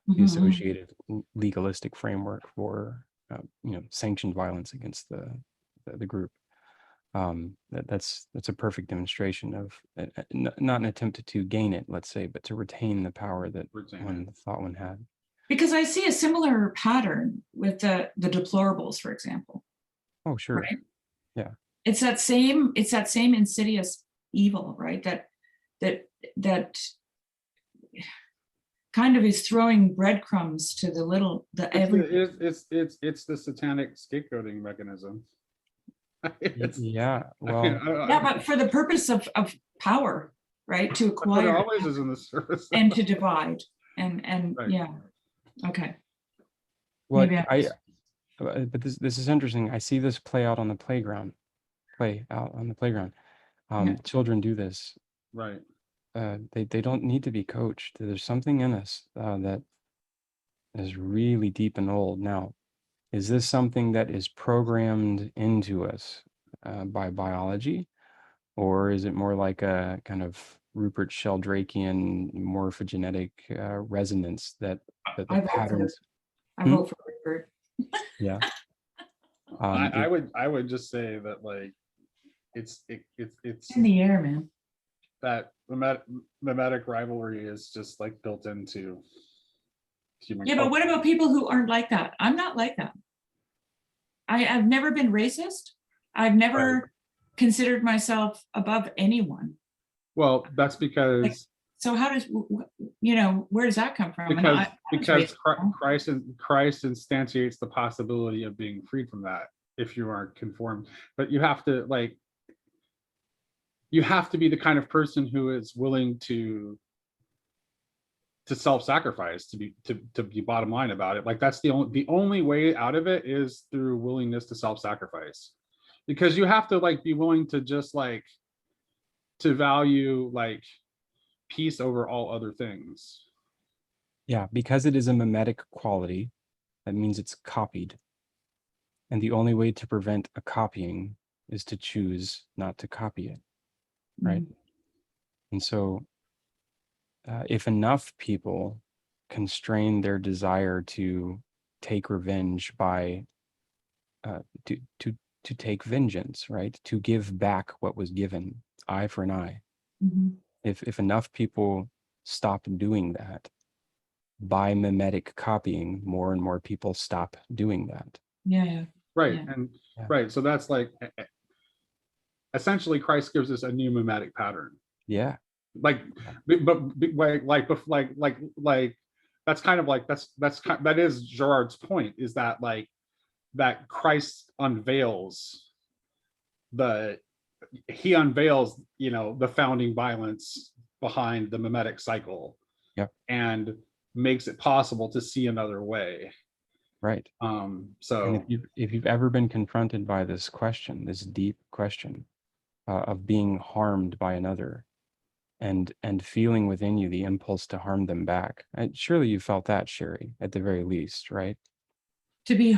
Mhm, associated legalistic framework for sanctioned violence against the group. That's a perfect demonstration of not an attempt to gain it, let's say, but to retain the power that one thought one had. Because I see a similar pattern with the deplorables, for example. Oh, sure. Right? Yeah. It's that same insidious evil, right? That kind of is throwing breadcrumbs to It's the satanic scapegoating mechanism. Yeah. Well, yeah, but for the purpose of power, right? To But it acquire always is in the service. and to divide and Right. yeah. Okay. what Maybe but this is interesting. I see this play out on the playground. Yeah. Children do this. Right. They don't need to be coached. There's something in us that is really deep and old. Now, is this something that is programmed into us by biology, or is it more like a kind of Rupert Sheldrakean morphogenetic resonance that the I vote for patterns? I vote for Rupert. Yeah. I would just say that, like, it's In the air, man. that mimetic rivalry is just like built into human Yeah, but culture. what about people who aren't like that? I'm not like that. I've never been racist. I've never considered myself above anyone. Well, that's because So how does where does that come from? because Christ instantiates the possibility of being freed from that if you aren't conformed. But you have to be the kind of person who is willing to self-sacrifice, to be bottom line about it. Like, that's the only way out of it is through willingness to self-sacrifice, because you have to be willing to just to value peace over all other things. Yeah, because it is a mimetic quality, that means it's copied. And the only way to prevent a copying is to choose not to copy it, right? And so if enough people constrain their desire to take revenge by to take vengeance, right? To give back what was given, eye for an eye. If enough people stop doing that, by mimetic copying, more and more people stop doing that. Yeah. Right. Yeah. And right. So that's essentially Christ gives us a new mimetic pattern. Yeah. Like, but like that's kind of like that is Gerard's point, is that like that Christ unveils the founding violence behind the mimetic cycle. Yep. And makes it possible to see another way. Right. So and if you've ever been confronted by this question, this deep question of being harmed by another, and feeling within you the impulse to harm them back, surely you felt that, Shari, at the very least, right? To be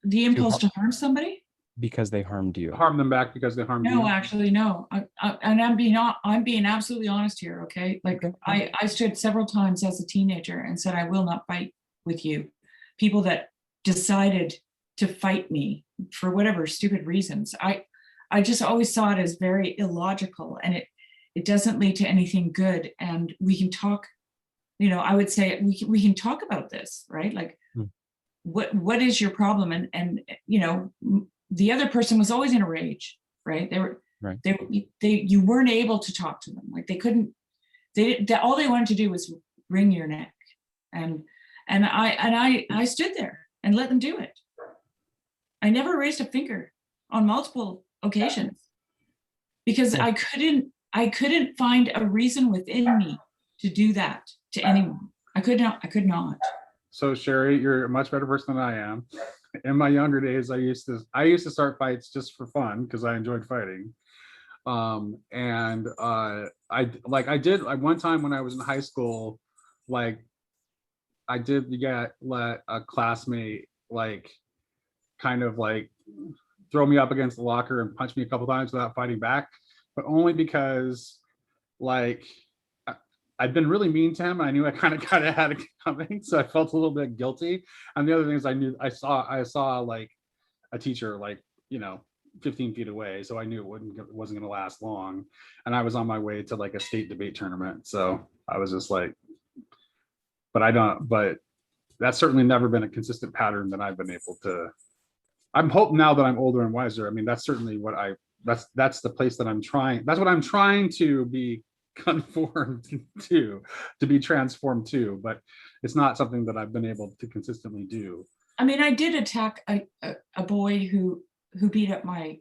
the impulse to harm somebody? Because they harmed you. Harm them back because they harmed you? No, actually, no. And I'm being absolutely honest here, okay? Like, okay. I stood several times as a teenager and said, I will not fight with you. People that decided to fight me for whatever stupid reasons. I just always saw it as very illogical, and it doesn't lead to anything good. And we can talk, I would say we can talk about this, right? Like, what is your problem? And the other person was always in a rage, right? You weren't able to talk to them. Like, all they wanted to do was wring your neck. And I stood there and let them do it. I never raised a finger on multiple occasions because I couldn't find a reason within me to do that to anyone. I could not. So Shari, you're a much better person than I am. In my younger days, I used to start fights just for fun because I enjoyed fighting. I did one time when I was in high school, like I did let a classmate kind of throw me up against the locker and punch me a couple times without fighting back, but only because I'd been really mean to him. And I knew I kind of had it coming, so I felt a little bit guilty. And the other thing is I saw like a teacher 15 feet away, so I knew it wasn't going to last long. And I was on my way to a state debate tournament, so I was just like, but that's certainly never been a consistent pattern that I've been able to. I'm hoping now that I'm older and wiser. I mean, that's certainly what that's the place that I'm trying. That's what I'm trying to be conformed to be transformed to, but it's not something that I've been able to consistently do. I mean, I did attack a boy who beat up my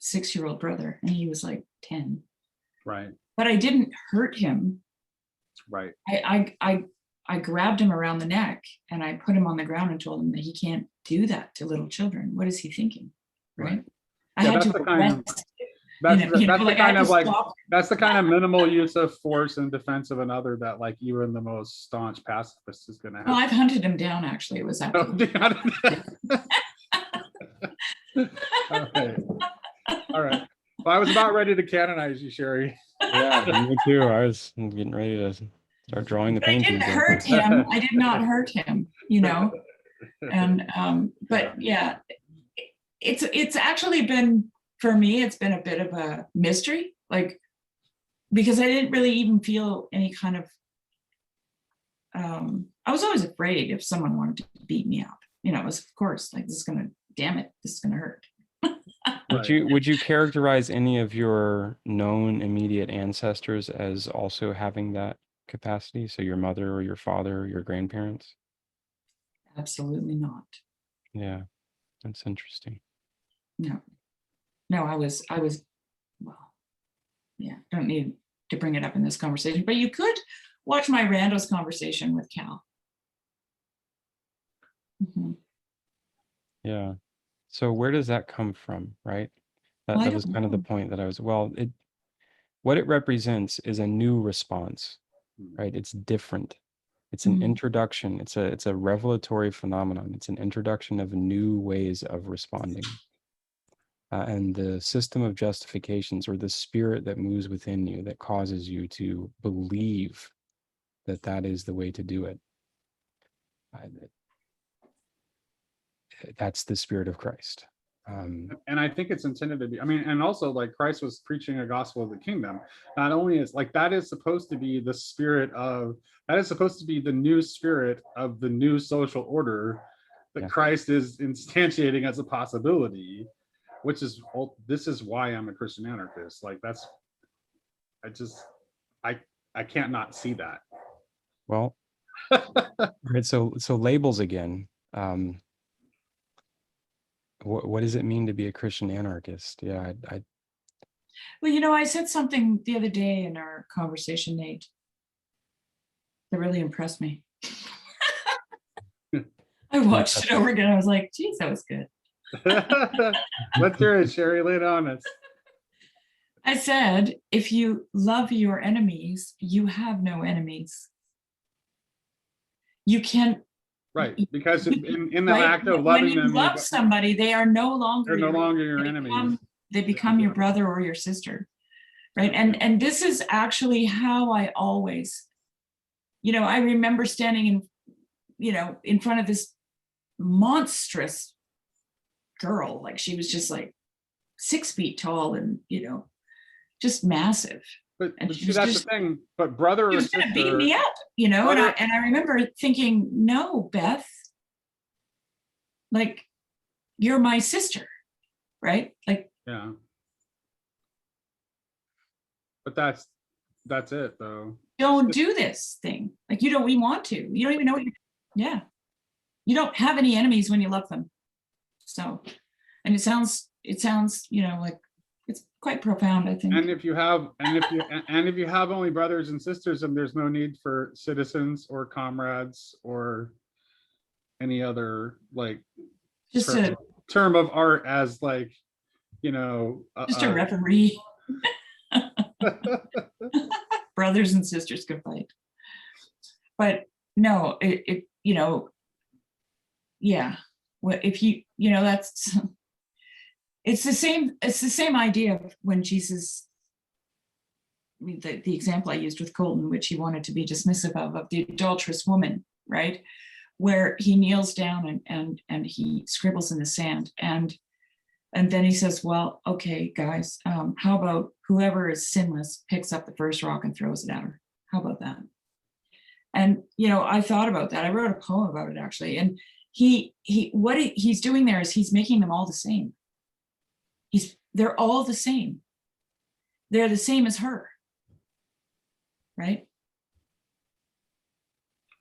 6-year-old brother, and he was like 10. Right. But I didn't hurt him. Right. I grabbed him around the neck and I put him on the ground and told him that he can't do that to little children. What is he thinking? Right. I had to arrest. That's the kind of minimal use of force in defense of another that even the most staunch pacifist is going to have. Well, I've hunted him down, actually. It was absolutely. Okay. All right. Well, I was about ready to canonize you, Shari. Yeah, me too. I was getting ready to start drawing the paintings. I didn't hurt him. I did not hurt him, And but yeah, it's actually been, for me, it's been a bit of a mystery, because I didn't really even feel any kind of, I was always afraid if someone wanted to beat me up, it was, of course, this is gonna, damn it, this is gonna hurt. Would you characterize any of your known immediate ancestors as also having that capacity? So your mother or your father or your grandparents? Absolutely not. Yeah, that's interesting. No, I was, well, yeah, don't need to bring it up in this conversation, but you could watch my Randos conversation with Cal. Mm-hmm. Yeah. So where does that come from, right? That was kind of the point that I was, what it represents is a new response, right? It's different. It's an introduction. It's a revelatory phenomenon. It's an introduction of new ways of responding. And the system of justifications, or the spirit that moves within you that causes you to believe that is the way to do it. That's the spirit of Christ. And I think it's intended to be, and also Christ was preaching a gospel of the kingdom. Not only is that is supposed to be the spirit of, that is supposed to be the new spirit of the new social order that Christ is instantiating as a possibility. this is why I'm a Christian anarchist. Like that's, I can't not see that. Well, right. So labels again. What does it mean to be a Christian anarchist? Yeah, Well, I said something the other day in our conversation, Nate, that really impressed me. I watched it over again. I was like, geez, that was good. Let's hear it, Shari. Lay it on us. I said, if you love your enemies, you have no enemies. You can't. Right, because in the Right? act of When loving you them, love somebody, they are no longer they're no your, longer your they enemies. they become your brother or your sister, right? And this is actually how I always, I remember standing in front of this monstrous girl, like she was just like 6 feet tall and just massive. But And see, that's the thing. But brother She or was gonna beat sister, me up, brother- and I remember thinking, no, Beth, like you're my sister, right? Like, yeah. But that's it though. don't do this thing. Like you don't even want to. You don't even know what yeah. You don't have any enemies when you love them. So, and it sounds, like it's quite profound, I think. And if you have only brothers and sisters, then there's no need for citizens or comrades or any other like Just a term of art as like, just a referee. Brothers and sisters can fight. But no, yeah. Well, if that's it's the same idea of when Jesus, the example I used with Colton, which he wanted to be dismissive of the adulterous woman, right? Where he kneels down and he scribbles in the sand and then he says, well, okay, guys, how about whoever is sinless picks up the first rock and throws it at her? How about that? And I thought about that. I wrote a poem about it actually. And what he's doing there is he's making them all the same. They're all the same. They're the same as her, right?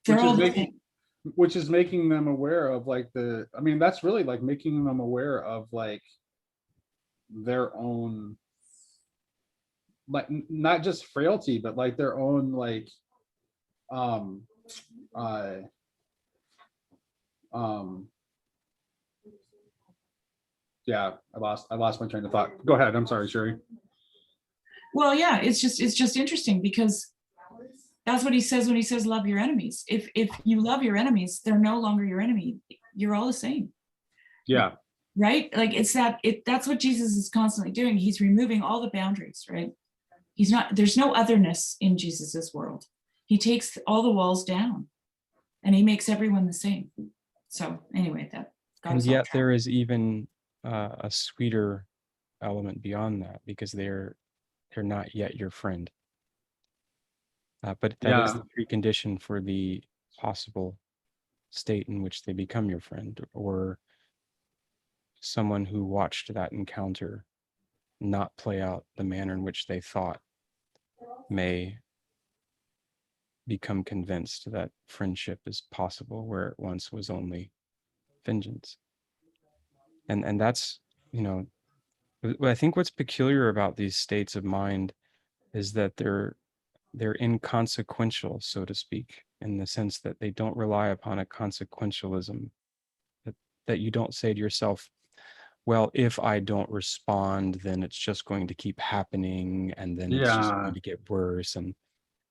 They're all the same. Which is making them aware of like that's really like making them aware of like their own, like not just frailty, but like their own like yeah, I lost my train of thought. Go ahead. I'm sorry, Shari. Well, yeah, it's just interesting because that's what he says when he says love your enemies. If you love your enemies, they're no longer your enemy. You're all the same. Yeah. Right? Like that's what Jesus is constantly doing. He's removing all the boundaries, right? There's no otherness in Jesus's world. He takes all the walls down and he makes everyone the same. So anyway, and yet there is even a sweeter element beyond that because they're not yet your friend. But that is the precondition for the possible state in which they become your friend, or someone who watched that encounter not play out the manner in which they thought may become convinced that friendship is possible where it once was only vengeance. And that's, I think what's peculiar about these states of mind is that they're inconsequential, so to speak, in the sense that they don't rely upon a consequentialism, that you don't say to yourself, well, if I don't respond, then it's just going to keep happening, and then it's just going to get worse, and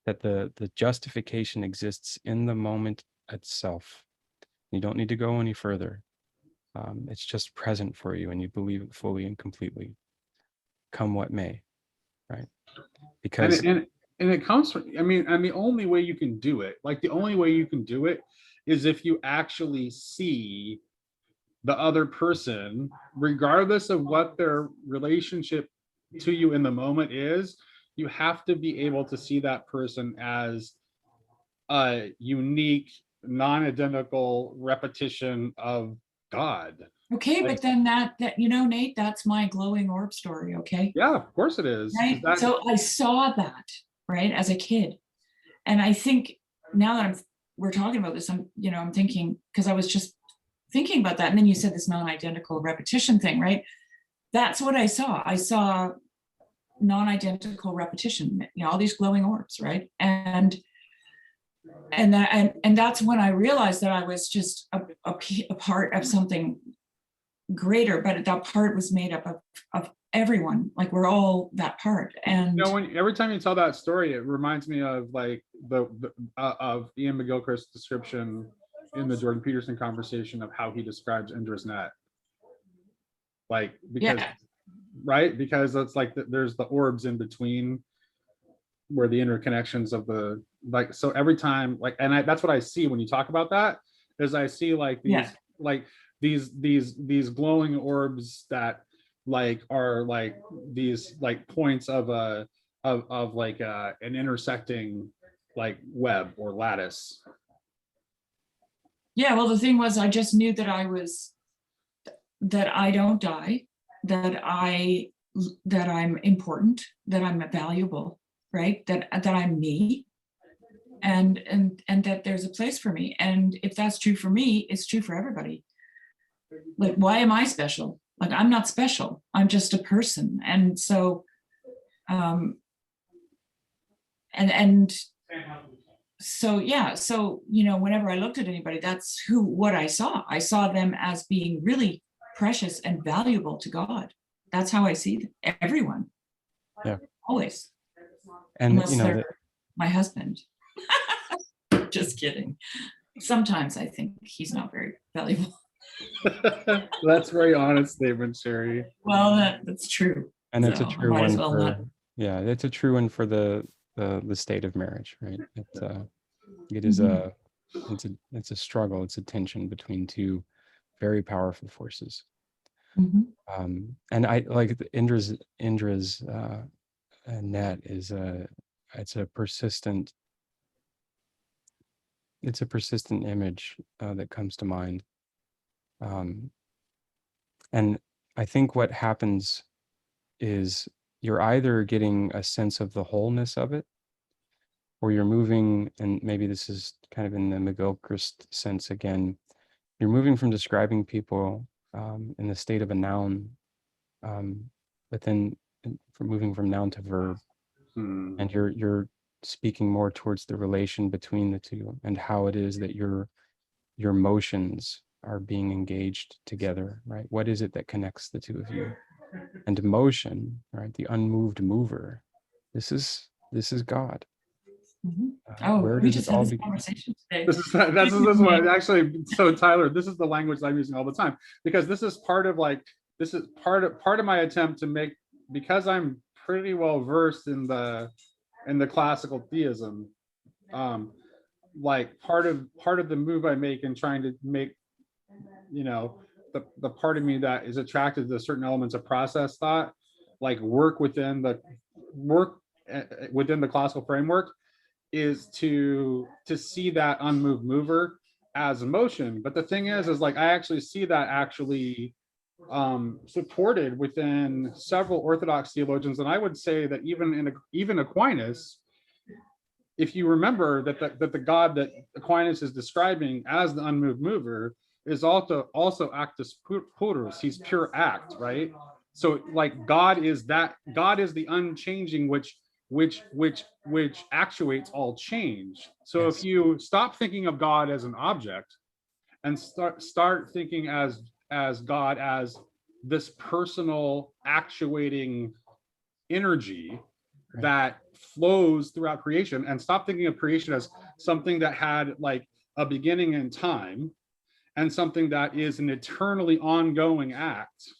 that the justification exists in the moment itself. You don't need to go any further. It's just present for you, and you believe it fully and completely, come what may, right? Because and it comes from, and the only way you can do it, is if you actually see the other person, regardless of what their relationship to you in the moment is. You have to be able to see that person as a unique, non-identical repetition of God. Okay, Like, but then that, you know, Nate, that's my glowing orb story, okay? yeah, of course it is. Right? That, So I saw that, right, as a kid. And I think now that we're talking about this, I'm thinking, because I was just thinking about that. And then you said this non-identical repetition thing, right? That's what I saw. I saw non-identical repetition, all these glowing orbs, right? And that's when I realized that I was just a part of something greater, but that part was made up of everyone. Like we're all that part. And when every time you tell that story, it reminds me of like the of Ian McGilchrist's description in the Jordan Peterson conversation of how he describes Indra's net. Like, because right, because it's like there's the orbs in between where the interconnections of the, like, so every time, like, and that's what I see when you talk about that, is I see like these like these glowing orbs that like are like these like points of a of like an intersecting like web or lattice. Yeah, well, the thing was, I just knew that I don't die, that I'm important, that I'm valuable, right? That I'm me, and that there's a place for me. And if that's true for me, it's true for everybody. Like, why am I special? Like, I'm not special. I'm just a person. And so, so yeah, so whenever I looked at anybody, that's what I saw. I saw them as being really precious and valuable to God. That's how I see them. Everyone. Yeah. Always. And unless they're my husband. Just kidding. Sometimes I think he's not very valuable. That's a very honest statement, Shari. Well, that's true. And it's a true one for it's a true one for the state of marriage, right? It is it's a struggle, it's a tension between two very powerful forces. And I like Indra's net is it's a persistent image that comes to mind. And I think what happens is you're either getting a sense of the wholeness of it, or you're moving, and maybe this is kind of in the McGilchrist sense again, you're moving from describing people in the state of a noun, but then from moving from noun to verb, and you're speaking more towards the relation between the two and how it is that your motions are being engaged together, right? What is it that connects the two of you? And motion, right? The unmoved mover. This is God. We just had this conversation today. This is what actually. So Tyler, this is the language I'm using all the time, because this is part of my attempt to make, because I'm pretty well versed in the classical theism. Like part of the move I make in trying to make, the part of me that is attracted to certain elements of process thought, like work within the classical framework, is to see that unmoved mover as emotion. But the thing is like I actually see that actually supported within several Orthodox theologians, and I would say that even Aquinas, if you remember that the God that Aquinas is describing as the unmoved mover is also actus purus. He's pure act, right? So like God is the unchanging which actuates all change. So if you stop thinking of God as an object and start thinking as God as this personal actuating energy that flows throughout creation, and stop thinking of creation as something that had like a beginning in time and something that is an eternally ongoing act,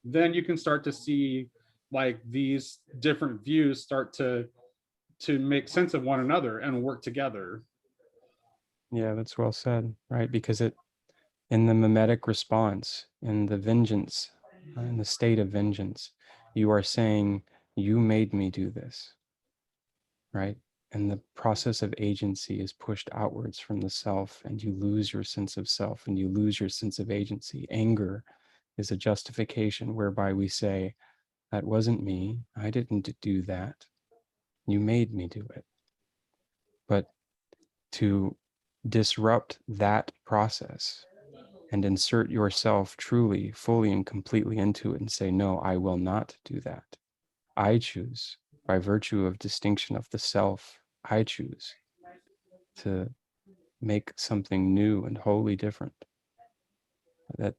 then you can start to see like these different views start to make sense of one another and work together. Yeah, that's well said, right? Because in the mimetic response, in the vengeance, in the state of vengeance, you are saying, you made me do this, right? and the process of agency is pushed outwards from the self, and you lose your sense of self and you lose your sense of agency. Anger is a justification whereby we say, that wasn't me, I didn't do that, you made me do it. But to disrupt that process and insert yourself truly, fully, and completely into it and say, no, I will not do that. I choose, by virtue of distinction of the self, I choose to make something new and wholly different. That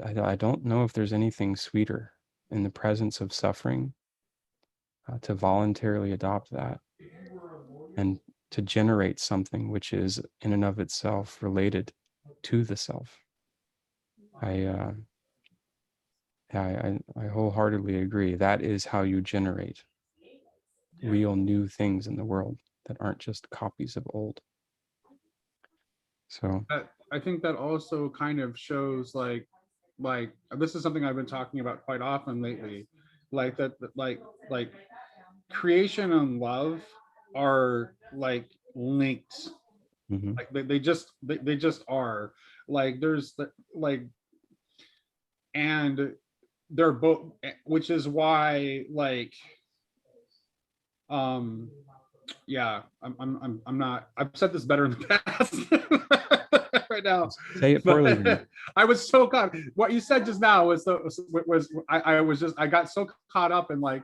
I don't know if there's anything sweeter in the presence of suffering to voluntarily adopt that and to generate something which is in and of itself related to the self. I wholeheartedly agree. That is how you generate real new things in the world that aren't just copies of old. So I think that also kind of shows like this is something I've been talking about quite often lately, like that like creation and love are like linked. mhm. Like they just are. Like there's like, and they're both, which is why like yeah, I'm not, I've said this better in the past right now. Say it poorly. But I was so caught, what you said just now was I got so caught up in I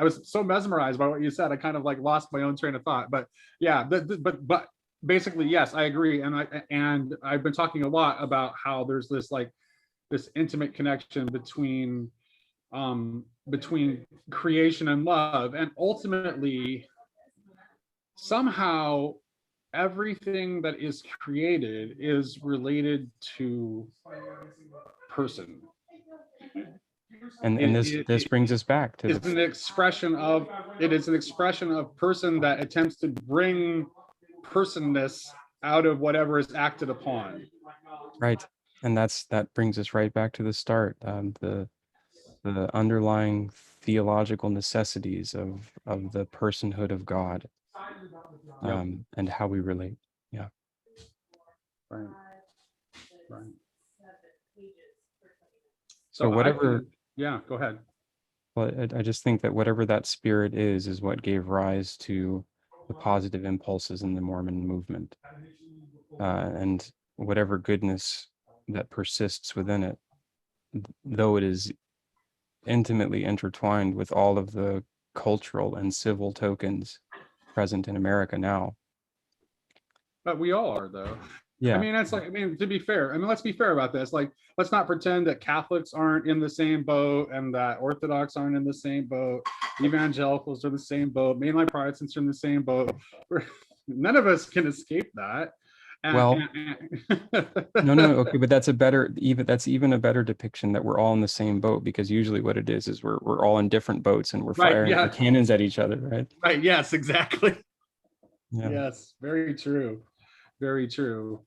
was so mesmerized by what you said, I kind of like lost my own train of thought. But yeah, but basically, yes, I agree. And I've been talking a lot about how there's this like this intimate connection between creation and love, and ultimately somehow everything that is created is related to person. And this brings us back to it is an expression of person that attempts to bring personness out of whatever is acted upon. right. And that brings us right back to the start, the underlying theological necessities of the personhood of God, and how we relate. Yeah. Right. Right. So whatever, yeah, go ahead. well, I just think that whatever that spirit is what gave rise to the positive impulses in the Mormon movement, and whatever goodness that persists within it, though it is intimately intertwined with all of the cultural and civil tokens present in America now. But we all are, though. Yeah. I mean, that's like, I mean, to be fair, I mean, let's be fair about this. Like, let's not pretend that Catholics aren't in the same boat and that Orthodox aren't in the same boat. Evangelicals are in the same boat. Mainline Protestants are in the same boat. None of us can escape that. Well, no, okay, but that's even a better depiction that we're all in the same boat, because usually what it is we're all in different boats and we're firing the cannons at each other, right? Right. Yes, exactly. Yeah. Yes, very true. Very true.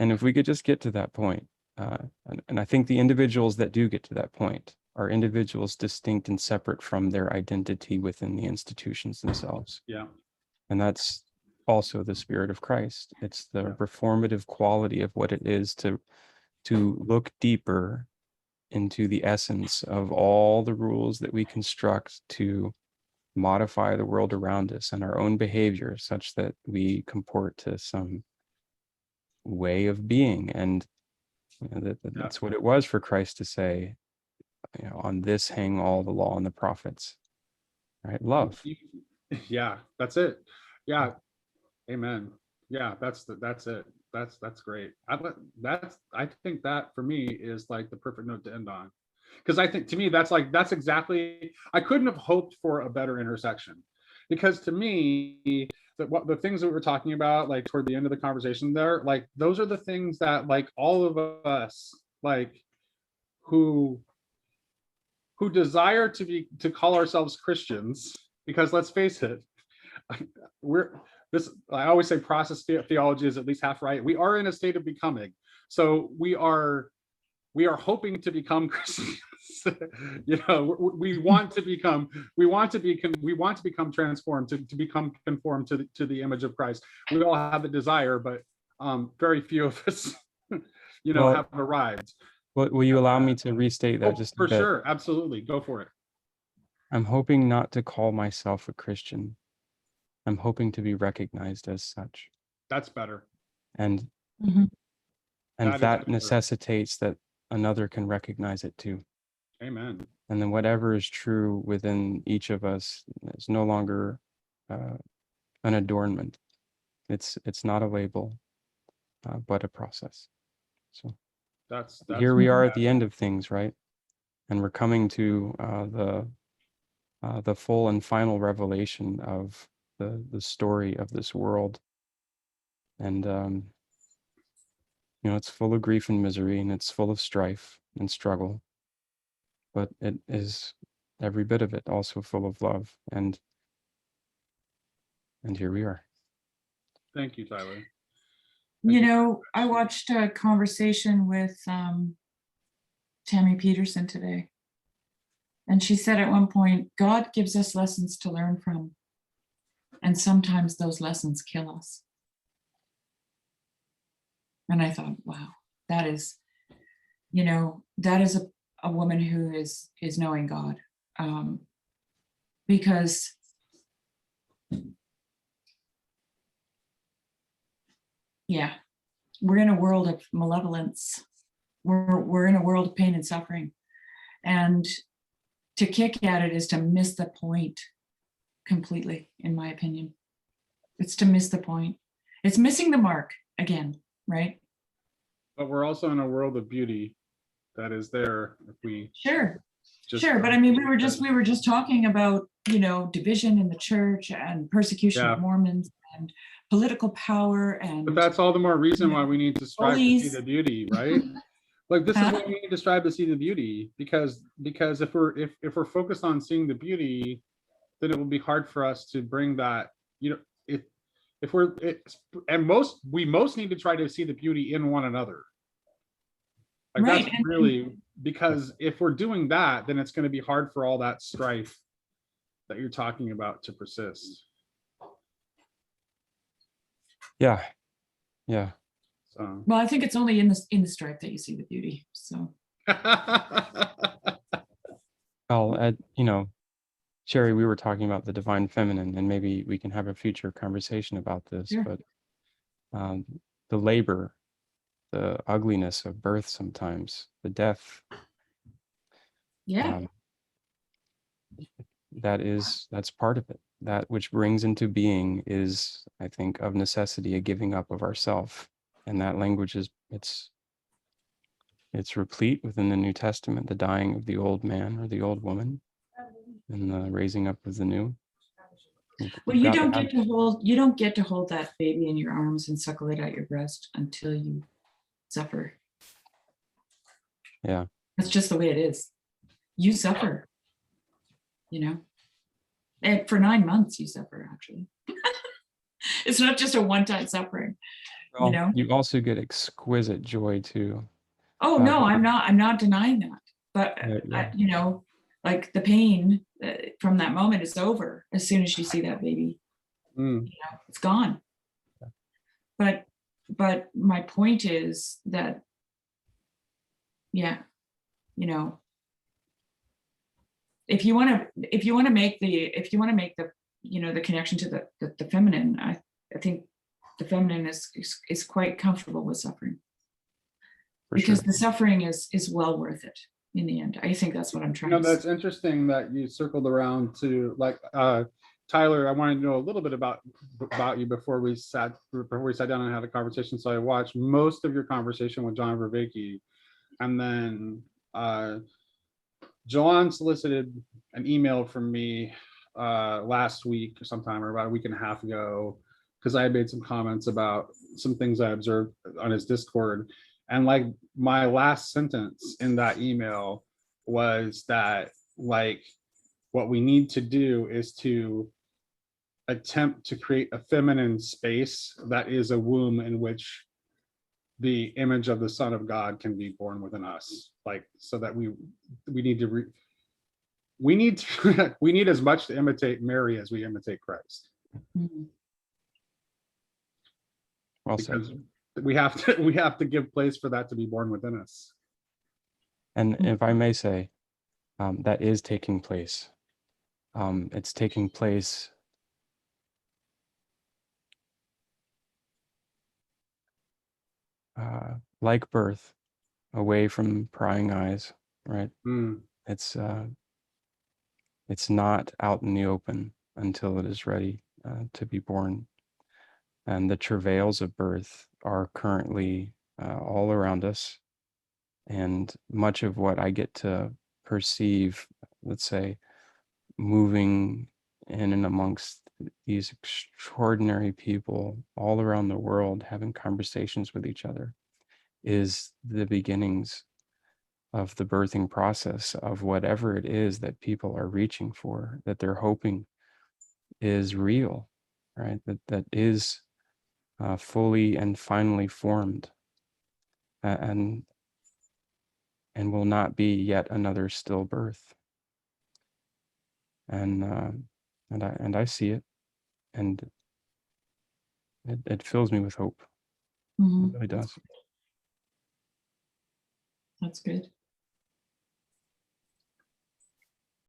And if we could just get to that point, and I think the individuals that do get to that point are individuals distinct and separate from their identity within the institutions themselves. Yeah. And that's also the spirit of Christ. It's the reformative quality of what it is to look deeper into the essence of all the rules that we construct to modify the world around us and our own behavior such that we comport to some way of being. And that's what it was for Christ to say, on this hang all the law and the prophets, right? Love. Yeah, that's it. Yeah. Amen. Yeah, that's it. That's great. I think that for me is like the perfect note to end on, because I think to me that's exactly, I couldn't have hoped for a better intersection, because to me the things that we were talking about like toward the end of the conversation there, like those are the things that like all of us like who desire to call ourselves Christians, because let's face it, I always say process theology is at least half right. We are in a state of becoming. So we are we are hoping to become Christians. You know, we want to become transformed, to become conformed to the image of Christ. We all have the desire, but very few of us, you know, Well, have arrived. Will you allow me to restate that just a for bit? sure, absolutely, go for it. I'm hoping not to call myself a Christian. I'm hoping to be recognized as such. That's better. And Mhm. that better. necessitates that another can recognize it too. Amen. And then whatever is true within each of us is no longer an adornment. It's not a label, but a process. So That's here we are at the end of things, right? And we're coming to the full and final revelation of the story of this world. And you know, it's full of grief and misery, and it's full of strife and struggle, but it is every bit of it also full of love. And here we are. Thank you, Tyler. You know, I watched a conversation with Tammy Peterson today. And she said at one point, God gives us lessons to learn from. And sometimes those lessons kill us. And I thought, wow, that is, you know, that is a woman who is knowing God. Because yeah, we're in a world of malevolence. We're in a world of pain and suffering. And to kick at it is to miss the point completely, in my opinion. It's to miss the point. It's missing the mark again, right? But we're also in a world of beauty that is there if we sure. But I mean, we were just talking about, you know, division in the church and persecution of Mormons and political power, and but that's all the more reason why we need to strive to see the beauty, right? Like this is why we need to strive to see the beauty, because if we're focused on seeing the beauty, then it will be hard for us to bring that, you know, we most need to try to see the beauty in one another. Like right. That's really, because if we're doing that, then it's going to be hard for all that strife that you're talking about to persist. Yeah. So. Well, I think it's only in the strife that you see the beauty. So. Well, you know, Shari, we were talking about the divine feminine, and maybe we can have a future conversation about this. Sure. But the labor, the ugliness of birth, sometimes the death. Yeah. That's part of it. That which brings into being is, I think, of necessity a giving up of ourself, and that language is it's replete within the New Testament, the dying of the old man or the old woman, and the raising up of the new. Well, you don't get to hold that baby in your arms and suckle it at your breast until you suffer. Yeah. That's just the way it is. You suffer, you know, and for 9 months you suffer, actually. It's not just a one-time suffering. Well, you know, you also get exquisite joy too. Oh no, I'm not denying that, but yeah. you know, like the pain from that moment is over as soon as you see that baby. You know, it's gone. Yeah. But my point is that, yeah, you know, if you want to make the you know, the connection to the feminine, I think the feminine is quite comfortable with suffering. Because the suffering is well worth it in the end. I think that's what I'm trying to say. That's interesting that you circled around to, like, Tyler, I wanted to know a little bit about you before we sat down and had a conversation. So I watched most of your conversation with John Vervaeke, and then Joanne solicited an email from me last week or sometime, or about a week and a half ago, because I had made some comments about some things I observed on his Discord. And like my last sentence in that email was that, like, what we need to do is to attempt to create a feminine space that is a womb in which the image of the Son of God can be born within us, like, so that we need to we need as much to imitate Mary as we imitate Christ, Mhm. Well said. because we have to give place for that to be born within us. And if I may say, that is taking place. It's taking place like birth, away from prying eyes, right? Mm, It's not out in the open until it is ready to be born. And the travails of birth are currently all around us. And much of what I get to perceive, let's say, moving in and amongst these extraordinary people all around the world, having conversations with each other, is the beginnings of the birthing process of whatever it is that people are reaching for, that they're hoping is real, right? That is fully and finally formed, and will not be yet another stillbirth. And I see it, and it fills me with hope. Mhm. It really does. That's good.